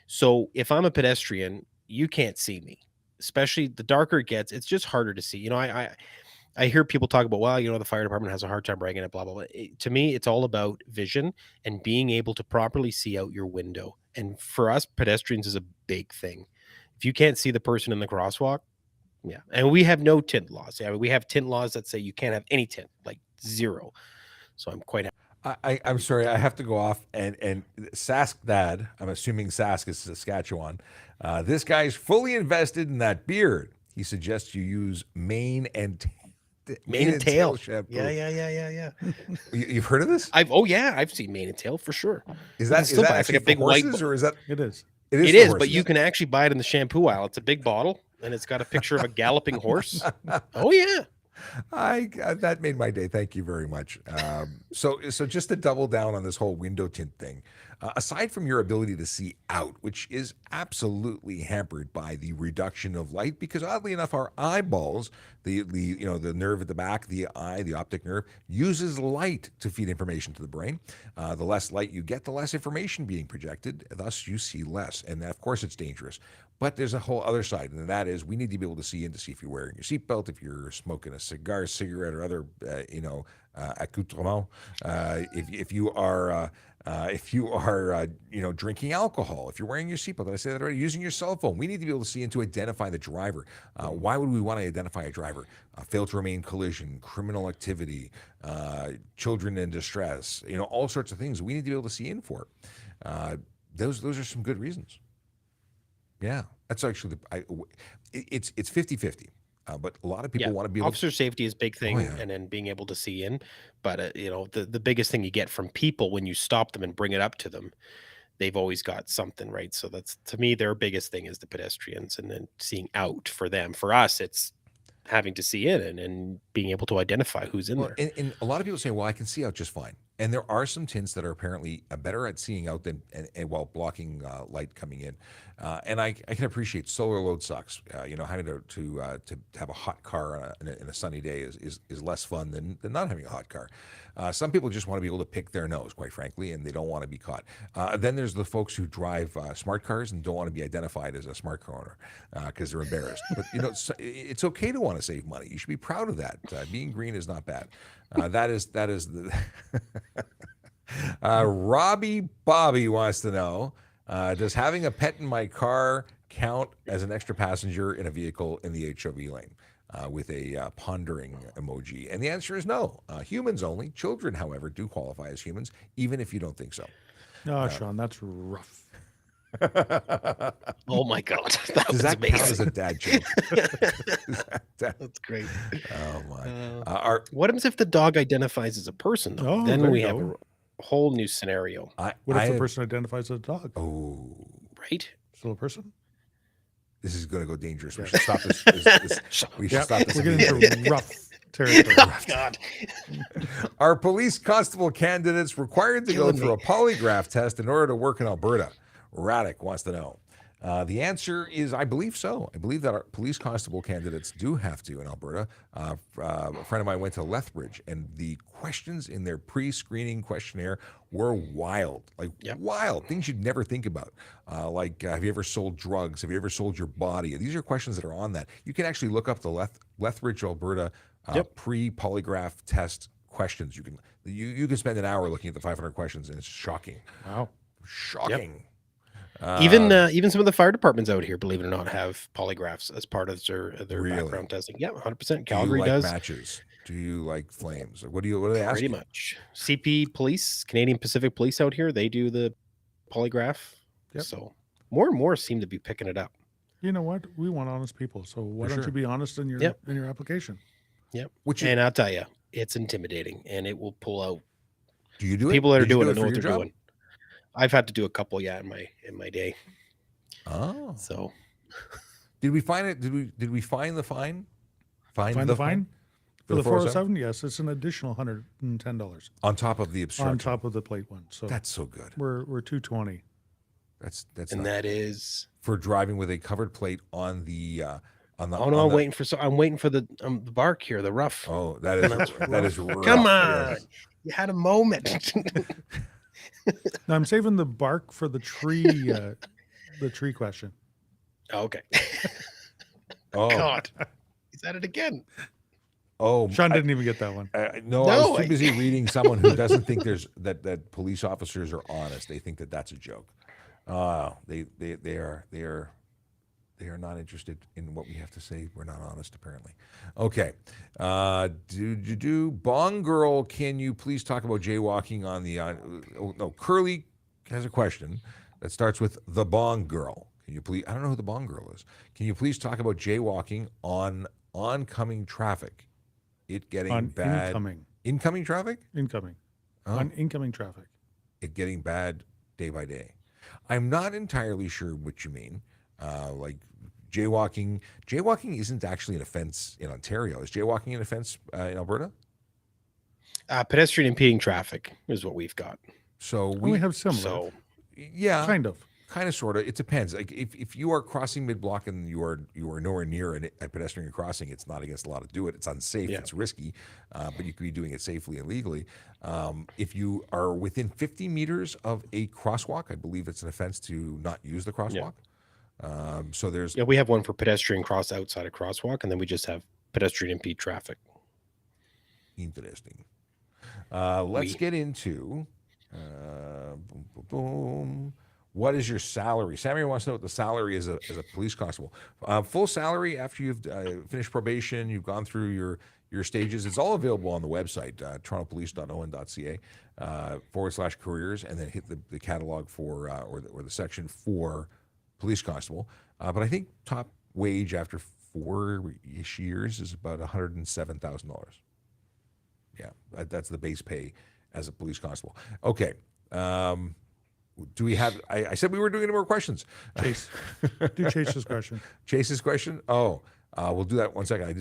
C: So if I'm a pedestrian, you can't see me. Especially the darker it gets, it's just harder to see. You know, I hear people talk about, well, the fire department has a hard time bringing it, blah, blah, blah. To me, it's all about vision and being able to properly see out your window. And for us, pedestrians is a big thing. If you can't see the person in the crosswalk, yeah. And we have no tint laws. Yeah, we have tint laws that say you can't have any tint, like zero. So I'm quite happy.
A: I'm sorry, I have to go off and Sask Dad, I'm assuming Sask is Saskatchewan. This guy's fully invested in that beard. He suggests you use mane and
C: tail.
A: shampoo.
C: Yeah.
A: You've heard of this?
C: I've seen mane and tail for sure.
A: Is
C: You
A: that
C: can still buy it. It's
A: actually
C: like a big
A: for
C: white
A: horses, or is that
B: It is.
A: it
C: It
A: for
C: is, but
A: horses?
C: you can actually buy it in the shampoo aisle. It's a big bottle and it's got a picture of a galloping horse. Oh yeah.
A: That made my day. Thank you very much. So just to double down on this whole window tint thing, aside from your ability to see out, which is absolutely hampered by the reduction of light, because oddly enough, our eyeballs, the nerve at the back, the eye, the optic nerve, uses light to feed information to the brain. The less light you get, the less information being projected. Thus, you see less, and of course, it's dangerous. But there's a whole other side, and that is we need to be able to see in to see if you're wearing your seatbelt, if you're smoking a cigar, cigarette, or other, accoutrement. If you are drinking alcohol, if you're wearing your seatbelt, did I say that already? Using your cell phone, we need to be able to see and to identify the driver. Why would we want to identify a driver? Fail to remain collision, criminal activity, children in distress, all sorts of things we need to be able to see in for. Those are some good reasons. Yeah, that's actually it's 50-50. But a lot of people want to be able
C: officer safety is a big thing,
A: yeah.
C: and then being able to see in. But the biggest thing you get from people when you stop them and bring it up to them, they've always got something, right? So that's, to me, their biggest thing is the pedestrians, and then seeing out for them. For us, it's having to see in and being able to identify who's in there.
A: And a lot of people say, well, I can see out just fine. And there are some tints that are apparently better at seeing out than and while blocking light coming in. And I can appreciate solar load sucks. Having to have a hot car on in a sunny day is less fun than not having a hot car. Some people just want to be able to pick their nose, quite frankly, and they don't want to be caught. Then there's the folks who drive smart cars and don't want to be identified as a smart car owner because they're embarrassed. But it's okay to want to save money. You should be proud of that. Being green is not bad. That is the. Robbie Bobby wants to know: does having a pet in my car count as an extra passenger in a vehicle in the HOV lane? With a pondering emoji. And the answer is no. Humans only. Children, however, do qualify as humans, even if you don't think so.
B: Oh, Sean, that's rough.
C: Oh my God, that
A: Does
C: was
A: that
C: amazing.
A: count as a dad joke?
C: That's great.
A: Oh my!
C: What happens if the dog identifies as a person, though?
B: Oh,
C: Then
B: there
C: we
B: you
C: have
B: go.
C: a whole new scenario,
B: What if the person identifies as a dog?
A: Oh,
C: right?
B: Still a person?
A: this is going to go dangerous. We
B: Yeah.
A: should stop this. We should stop this.
B: We're getting
A: immediately.
B: into rough territory.
C: Oh, God.
A: Are police constable candidates required to go
C: Killing
A: through
C: me.
A: a polygraph test in order to work in Alberta? Radic wants to know. The answer is, I believe so. I believe that our police constable candidates do have to in Alberta. A friend of mine went to Lethbridge, and the questions in their pre-screening questionnaire were wild, wild things you'd never think about. Have you ever sold drugs? Have you ever sold your body? These are questions that are on that. You can actually look up the Lethbridge, Alberta pre-polygraph test questions. You can spend an hour looking at the 500 questions, and it's shocking.
B: Wow.
A: Shocking.
C: Even some of the fire departments out here, believe it or not, have polygraphs as part of their
A: Really?
C: background testing. Yeah, 100%.
A: Do you
C: Calgary
A: like
C: does.
A: matches? Do you like flames? What do they ask
C: Pretty
A: you?
C: much. CP Police, Canadian Pacific Police out here, they do the polygraph.
B: Yep.
C: So more and more seem to be picking it up.
B: You know what? We want honest people. So why don't
A: sure.
B: you be honest in your
C: Yep.
B: in your application?
C: Yep.
A: Which
C: And I'll tell you, it's intimidating, and it will pull out
A: do you do
C: people
A: it?
C: that are
A: Did you
C: doing
A: do
C: it know
A: for
C: what
A: your
C: they're
A: job?
C: doing. I've had to do a couple, in my day.
A: Oh,
C: So
A: did we find it? Did we find the fine?
B: Find the fine for the
A: 407?
B: 407? Yes, it's an additional $110
A: on top of the obstruction.
B: on top of the plate one. So
A: That's so good.
B: we're $220.
A: That's
C: and
A: not-
C: that is.
A: for driving with a covered plate on the on the.
C: Oh
A: on
C: no, I'm
A: the-
C: waiting for the bark here, the rough.
A: Oh, that is rough.
C: Come on,
A: Yes.
C: you had a moment.
B: Now I'm saving the bark for the tree question.
C: Okay.
A: Oh,
C: God, is that it again?
A: oh.
B: Sean didn't even get that one.
A: No, I
C: No,
A: was too busy reading someone who doesn't think there's that police officers are honest. They think that that's a joke. They are not interested in what we have to say. We're not honest, apparently. Okay. Bong Girl, can you please talk about jaywalking on the? Curly has a question that starts with the Bong Girl. Can you please? I don't know who the Bong Girl is. Can you please talk about jaywalking on oncoming traffic? It getting
B: On
A: bad. Incoming traffic?
B: Incoming.
A: Oh.
B: On incoming traffic.
A: It getting bad day by day. I'm not entirely sure what you mean. Like jaywalking. Jaywalking isn't actually an offense in Ontario. Is jaywalking an offense in Alberta?
C: Pedestrian impeding traffic is what we've got.
A: So
B: We have similar.
C: So
A: yeah,
B: Kind of.
A: kind of, sort of. It depends. Like if you are crossing mid block and you are nowhere near a pedestrian crossing, it's not against the law to do it. It's unsafe.
C: Yeah.
A: It's risky, but you could be doing it safely and legally. If you are within 50 meters of a crosswalk, I believe it's an offense to not use the crosswalk. So there's
C: we have one for pedestrian cross outside a crosswalk, and then we just have pedestrian impede traffic.
A: interesting. Let's get into boom, boom, boom. What is your salary? Sammy wants to know what the salary is as a police constable. Full salary after you've finished probation, you've gone through your stages. It's all available on the website, torontopolice.on.ca /careers, and then hit the catalog for or the section for police constable. But I think top wage after 4-ish years is about $107,000. Yeah, that's the base pay as a police constable. Okay. Do we have? I said we were doing any more questions.
B: Chase. Do Chase's question.
A: Chase's question. Oh, We'll do that one second. I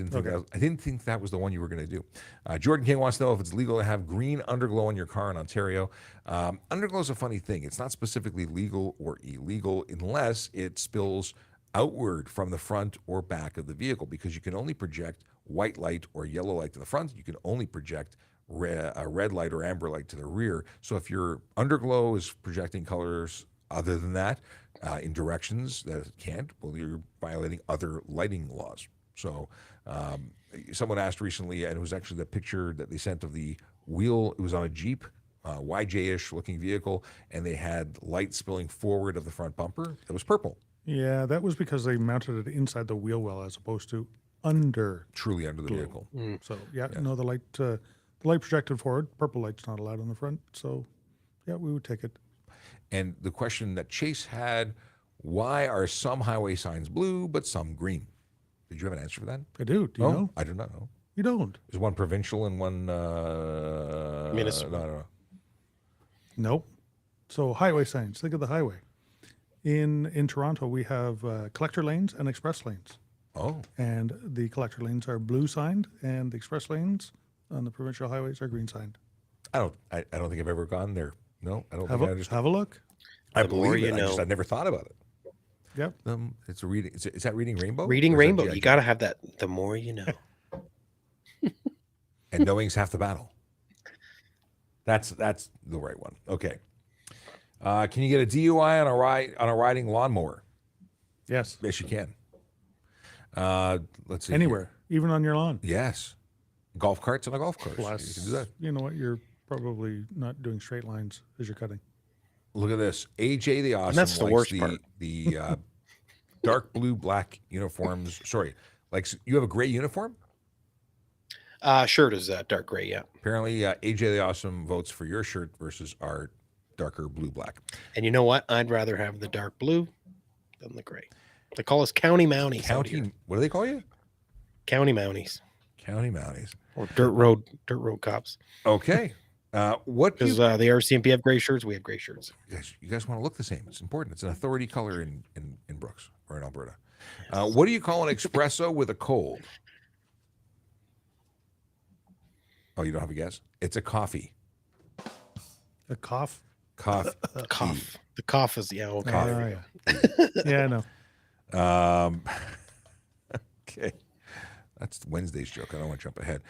A: didn't think that was the one you were going to do. Jordan King wants to know if it's legal to have green underglow in your car in Ontario. Underglow is a funny thing. It's not specifically legal or illegal unless it spills outward from the front or back of the vehicle, because you can only project white light or yellow light to the front. You can only project red light or amber light to the rear. So if your underglow is projecting colors other than that, in directions that it can't, well, you're violating other lighting laws. So someone asked recently, and it was actually the picture that they sent of the wheel. It was on a Jeep, YJ-ish looking vehicle, and they had light spilling forward of the front bumper. It was purple.
B: Yeah, that was because they mounted it inside the wheel well as opposed to under.
A: Truly under the vehicle.
B: So no, the light projected forward. Purple light's not allowed on the front. So yeah, we would take it.
A: And the question that Chase had, why are some highway signs blue but some green? Did you have an answer for that?
B: I do. Do you know?
A: I do not know.
B: You don't?
A: Is one provincial and one
C: municipal?
A: No, I don't know.
B: Nope. So highway signs. Think of the highway. In Toronto, we have collector lanes and express lanes.
A: Oh,
B: And the collector lanes are blue signed, and the express lanes on the provincial highways are green signed.
A: I don't think I've ever gone there. No, I don't
B: Have
A: think I
B: a,
A: understand.
B: have a look.
A: I
C: The more
A: believe
C: you
A: it.
C: know.
A: I never thought about it.
B: Yep.
A: It's a reading. Is that Reading Rainbow?
C: Reading
A: Or is that
C: Rainbow.
A: G.I.
C: You
A: Joe?
C: got to have that. The more you know.
A: And knowing's half the battle. That's the right one. Okay. Can you get a DUI on a riding lawnmower?
B: Yes.
A: Yes, you can. Let's see.
B: Anywhere, even on your lawn.
A: Yes. Golf carts on a golf course.
B: Plus,
A: You can do that.
B: you know what? You're probably not doing straight lines as you're cutting.
A: Look at this. AJ the Awesome
C: that's the
A: likes
C: worst part.
A: the dark blue, black uniforms. Sorry. Like, you have a gray uniform?
C: Shirt is dark gray. Yeah.
A: Apparently, AJ the Awesome votes for your shirt versus our darker blue, black.
C: And you know what? I'd rather have the dark blue than the gray. They call us county mounties. out here.
A: What do they call you?
C: County mounties
A: County Mounties.
C: or dirt road cops.
A: Okay. What do
C: Because
A: you,
C: the RCMP have gray shirts, we have gray shirts.
A: you guys want to look the same? It's important. It's an authority color in Brooks or in Alberta. What do you call an espresso with a cold? Oh, you don't have a guess? It's a coffee.
B: A cough.
A: Cough.
C: Cough. The cough is okay.
B: Yeah. Yeah, I know.
A: Okay. That's Wednesday's joke. I don't want to jump ahead.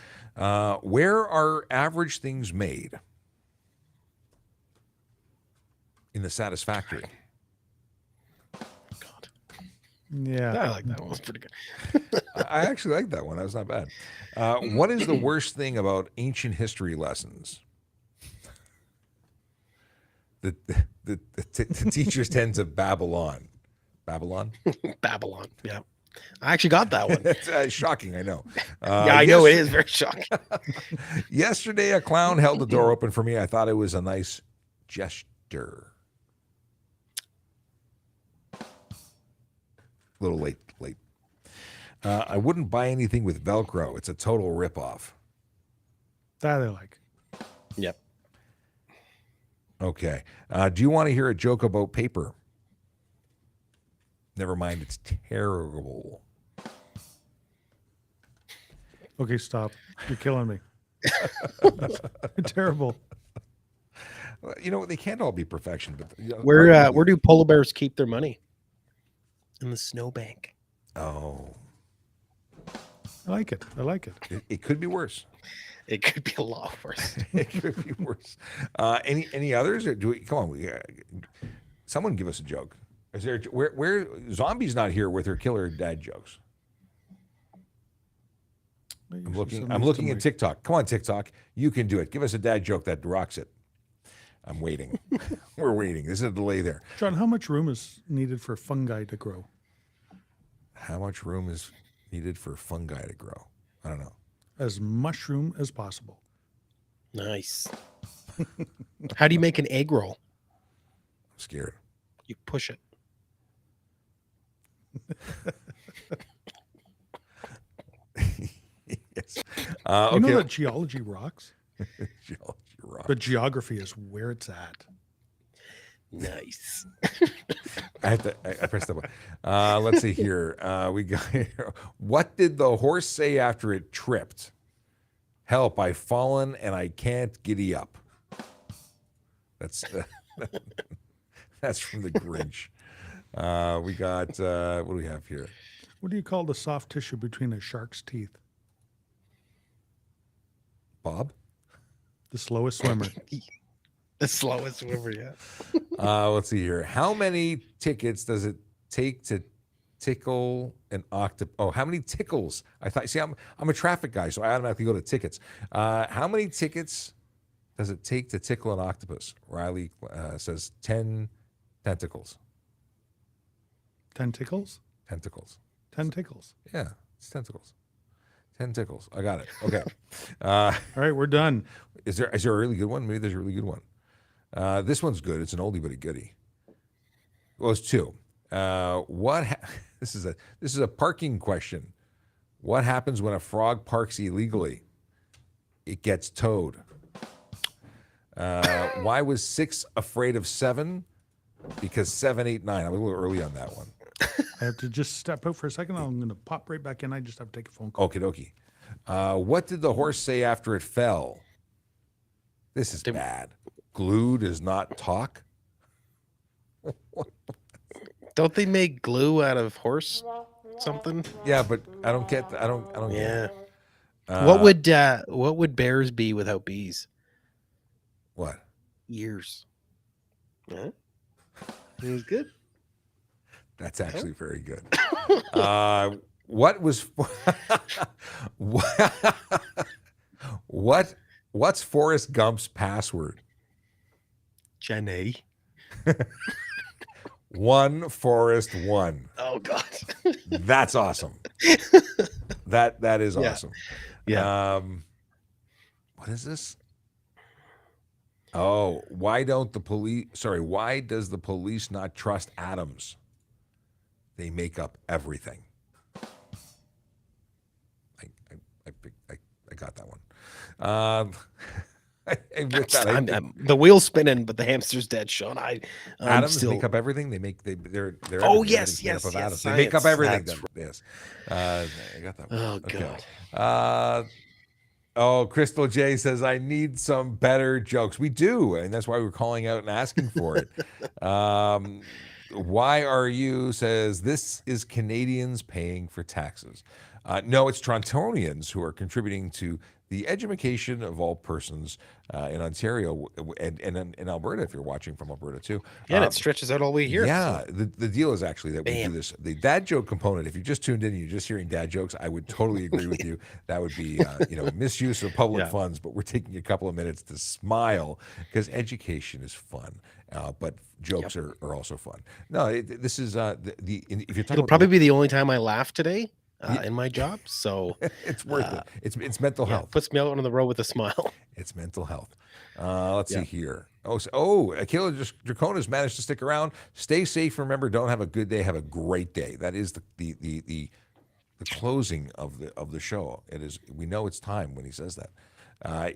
A: Where are average things made? In the Satisfactory.
C: God.
B: Yeah.
C: I like that one. It's pretty good.
A: I actually like that one. That was not bad. What is the worst thing about ancient history lessons? The teachers tend to Babylon. Babylon?
C: Babylon. Yeah. I actually got that one.
A: It's shocking, I know.
C: Yeah, I know it is very shocking.
A: Yesterday, a clown held the door open for me. I thought it was a nice gesture. A little late. I wouldn't buy anything with Velcro. It's a total ripoff.
B: That I like.
C: Yep.
A: Okay. Do you want to hear a joke about paper? Never mind. It's terrible.
B: Okay, stop. You're killing me. Terrible.
A: You know, they can't all be perfection. But
C: Where do polar bears keep their money? In the snowbank.
A: Oh,
B: I like it. I like it.
A: it could be worse.
C: It could be a lot worse.
A: It could be worse. Any others? Or do we? Come on, someone give us a joke. Is there where Zombie's not here with her killer dad jokes? I'm looking at TikTok. Come on, TikTok. You can do it. Give us a dad joke that rocks it. I'm waiting. We're waiting. There's a delay there.
B: John, how much room is needed for fungi to grow?
A: How much room is needed for fungi to grow? I don't know.
B: As much room as possible.
C: Nice. How do you make an egg roll?
A: I'm scared.
C: You push it.
A: Yes.
B: You know that geology rocks?
A: Geology rock.
B: But geography is where it's at.
C: Nice.
A: I pressed the button. Let's see here. We got what did the horse say after it tripped? Help! I've fallen and I can't giddy up. That's that's from the Grinch. We got what do we have here?
B: What do you call the soft tissue between a shark's teeth?
A: Bob.
B: The slowest swimmer.
C: The slowest swimmer yet.
A: Let's see here. How many tickets does it take to tickle an octopus? Oh, how many tickles? I thought. See, I'm a traffic guy, so I automatically go to tickets. How many tickets does it take to tickle an octopus? Riley says 10 tentacles.
B: 10 tickles?
A: Tentacles.
B: 10 tickles.
A: Yeah, it's tentacles. 10 tickles. I got it. Okay.
B: All right, we're done.
A: Is there a really good one? Maybe there's a really good one. This one's good. It's an oldie but a goodie. Well, it's two. This is a parking question. What happens when a frog parks illegally? It gets towed. Why was 6 afraid of 7? Because 7, 8, 9. I'm a little early on that one.
B: I have to just step out for a second. I'm going to pop right back in. I just have to take a phone call.
A: Okie dokie. What did the horse say after it fell? This is bad. Glue does not talk.
C: Don't they make glue out of horse something?
A: Yeah, but I don't get. I don't get.
C: Yeah.
A: It.
C: What would bears be without bees?
A: What?
C: Ears. Huh? It was good.
A: That's actually very good. What was what's Forrest Gump's password?
C: Jenny.
A: One Forrest one.
C: Oh God.
A: That's awesome. That is awesome.
C: Yeah.
A: What is this? Oh, why does the police not trust atoms? They make up everything. I got that one.
C: The wheel's spinning, but the hamster's dead, Sean.
A: Atoms make up everything. They're
C: Oh
A: everything.
C: yes,
A: Made up of atoms. They
C: science.
A: make up everything.
C: That's
A: Yes. I got that one.
C: Oh
A: God. Crystal J says, I need some better jokes. We do, and that's why we're calling out and asking for it. Why are you says, this is Canadians paying for taxes. No, it's Torontonians who are contributing to the education of all persons in Ontario and in Alberta, if you're watching from Alberta too.
C: Yeah, and it stretches out all the way here.
A: Yeah, the deal is actually that we
C: Bam.
A: do this. The dad joke component, if you just tuned in and you're just hearing dad jokes, I would totally agree with you. That would be misuse of public funds, but we're taking a couple of minutes to smile because education is fun. But jokes are also fun. No, this is if you're talking
C: It'll probably be the only time I laugh today in my job. So
A: it's worth it. It's mental health.
C: Puts me out on the road with a smile.
A: It's mental health. Let's see here. Akila Draconis managed to stick around. Stay safe. Remember, don't have a good day. Have a great day. That is the closing of the show. It is. We know it's time when he says that.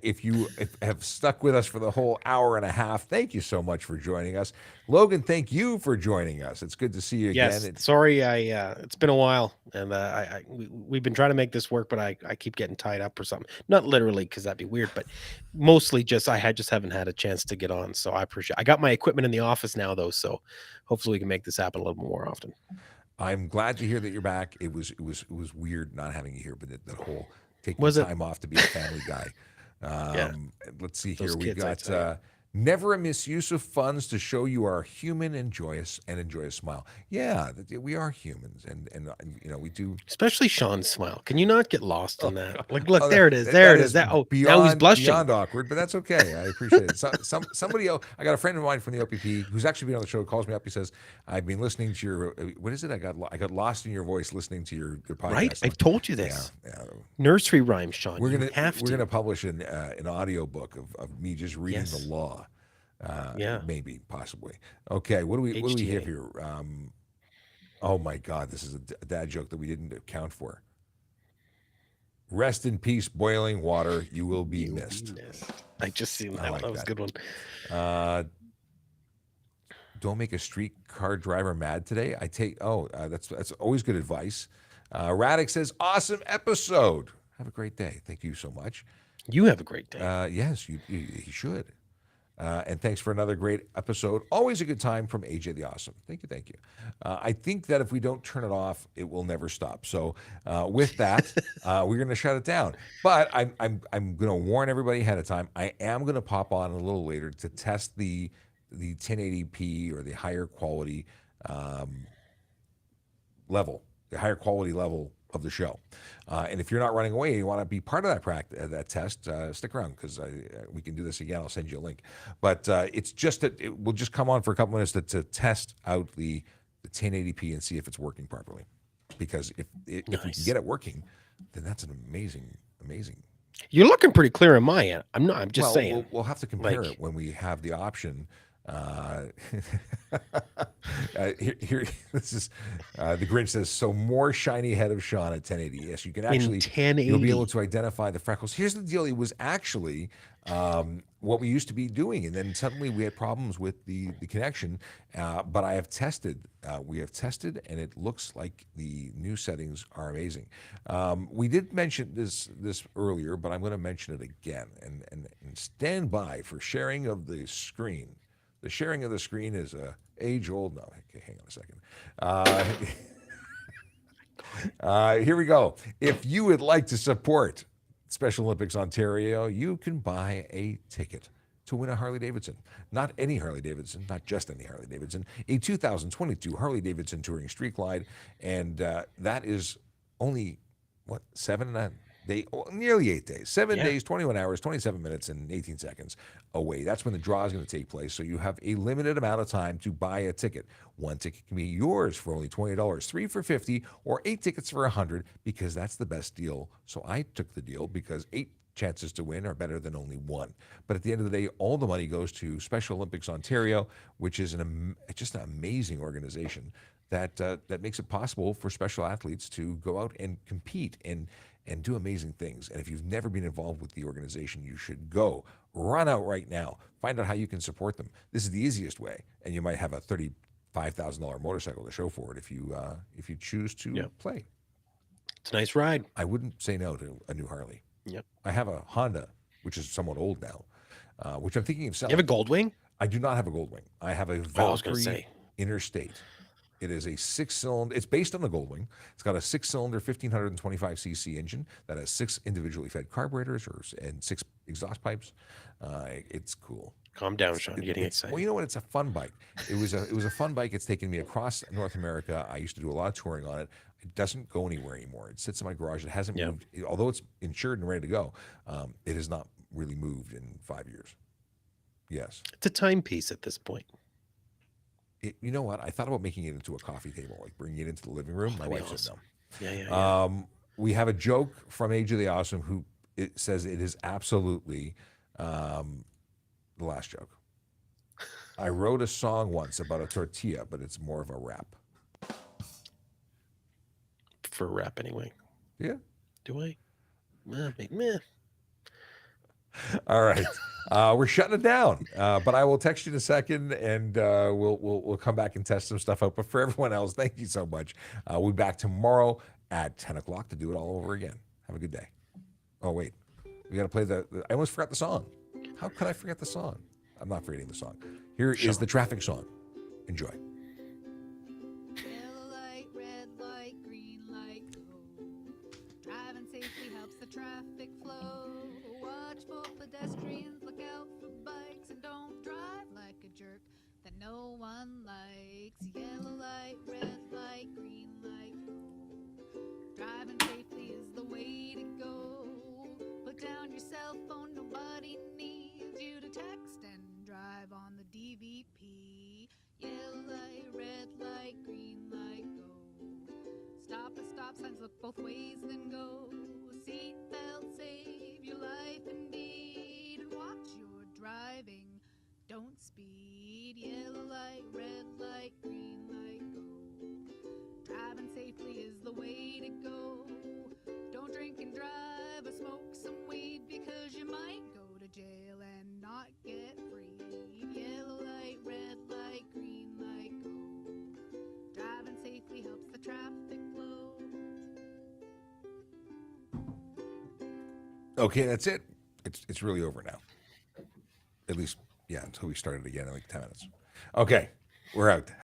A: If you have stuck with us for the whole hour and a half, thank you so much for joining us. Logan, thank you for joining us. It's good to see you again.
C: Yes, sorry, it's been a while, and we've been trying to make this work, but I keep getting tied up or something. Not literally, because that'd be weird, but mostly just I just haven't had a chance to get on. So I appreciate. I got my equipment in the office now, though, so hopefully we can make this happen a little more often.
A: I'm glad to hear that you're back. It was weird not having you here, but that whole taking time off to be a family guy. Let's see here. We got never a misuse of funds to show you are human and joyous and enjoy a smile. Yeah, we are humans, and we do.
C: Especially Sean's smile. Can you not get lost in that? Like, look, there it is. There it is. Now he's blushing.
A: Beyond awkward, but that's okay. I appreciate it. Somebody else. I got a friend of mine from the OPP who's actually been on the show. Calls me up. He says, "I've been listening to your what is it? I got lost in your voice listening to your podcast."
C: Right, I've told you this.
A: Yeah.
C: Nursery rhyme, Sean. We're gonna
A: publish an audio book of me just reading the law. Maybe, possibly. Okay, what do we have here? Oh my God, this is a dad joke that we didn't account for. Rest in peace, boiling water. You will be missed.
C: I just seen that one. That was a good one.
A: Don't make a streetcar driver mad today. That's always good advice. Radek says, awesome episode. Have a great day. Thank you so much.
C: You have a great day.
A: Yes, you should. And thanks for another great episode. Always a good time from AJ the Awesome. Thank you, thank you. I think that if we don't turn it off, it will never stop. So with that, we're going to shut it down. But I'm going to warn everybody ahead of time. I am going to pop on a little later to test the 1080p or the higher quality level, the higher quality level of the show. And if you're not running away, you want to be part of that test, stick around because we can do this again. I'll send you a link. But it's just that it will just come on for a couple minutes to test out the 1080p and see if it's working properly. Because if we can get it working, then that's an amazing.
C: You're looking pretty clear in my end. I'm just saying.
A: We'll have to compare it when we have the option. Here, this is the Grinch says, so more shiny head of Sean at 1080. Yes, you can actually, you'll be able to identify the freckles. Here's the deal. It was actually what we used to be doing. And then suddenly we had problems with the connection. But I have tested, we have tested, and it looks like the new settings are amazing. We did mention this earlier, but I'm going to mention it again. And stand by for sharing of the screen. The sharing of the screen is age-old. No, okay, hang on a second. Here we go. If you would like to support Special Olympics Ontario, you can buy a ticket to win a Harley-Davidson. Not any Harley-Davidson, not just any Harley-Davidson, a 2022 Harley-Davidson Touring Street Glide, and that is only, nearly 8 days. 7 days, 21 hours, 27 minutes, and 18 seconds away. That's when the draw is going to take place. So you have a limited amount of time to buy a ticket. One ticket can be yours for only $20, 3 for $50, or 8 tickets for $100, because that's the best deal. So I took the deal because 8 chances to win are better than only 1. But at the end of the day, all the money goes to Special Olympics Ontario, which is just an amazing organization that makes it possible for special athletes to go out and compete and do amazing things. And if you've never been involved with the organization, you should run out right now, find out how you can support them. This is the easiest way, and you might have a $35,000 motorcycle to show for it if you choose to play.
C: It's a nice ride.
A: I wouldn't say no to a new Harley.
C: Yep.
A: I have a Honda, which is somewhat old now, which I'm thinking of selling.
C: You have a Goldwing?
A: I do not have a Goldwing. I have a Valkyrie Interstate. It is a 6-cylinder. It's based on the Goldwing. It's got a 6-cylinder 1525cc engine that has 6 individually fed carburetors and 6 exhaust pipes. It's cool.
C: Calm down, Sean. You're getting excited.
A: Well, you know what? It's a fun bike. It was a fun bike. It's taken me across North America. I used to do a lot of touring on it. It doesn't go anywhere anymore. It sits in my garage. It hasn't moved. Although it's insured and ready to go, it has not really moved in 5 years. Yes.
C: It's a timepiece at this point.
A: You know what? I thought about making it into a coffee table, like bringing it into the living room. My wife said no.
C: Yeah.
A: We have a joke from AJ the Awesome who says it is absolutely the last joke. I wrote a song once about a tortilla, but it's more of a rap.
C: For a rap, anyway.
A: Yeah.
C: Do I? Meh.
A: All right. We're shutting it down, but I will text you in a second, and we'll come back and test some stuff out. But for everyone else, thank you so much. We'll be back tomorrow at 10 o'clock to do it all over again. Have a good day. Oh, wait. We got to play I almost forgot the song. How could I forget the song? I'm not forgetting the song. Here is the traffic song. Enjoy.
D: Yellow light, red light, green light, go. Driving safely helps the traffic flow. Watch for pedestrians, look out for bikes, and don't drive like a jerk that no one likes. Yellow light, red light, green light, go. Driving safely is the way to go. Put down your cell phone, nobody needs you to text and drive on the DVP. Yellow light, red light, green light, go. Stop at stop signs, look both ways, then go. Seatbelt, save your life indeed. And watch your driving, don't speed. Yellow light, red light, green light, go. Driving safely is the way to go. Don't drink and drive or smoke some weed, because you might go to jail and not get free. Yellow light, red light, green light.
A: Okay, that's it. It's really over now. At least, yeah, until we start it again in like 10 minutes. Okay, we're out.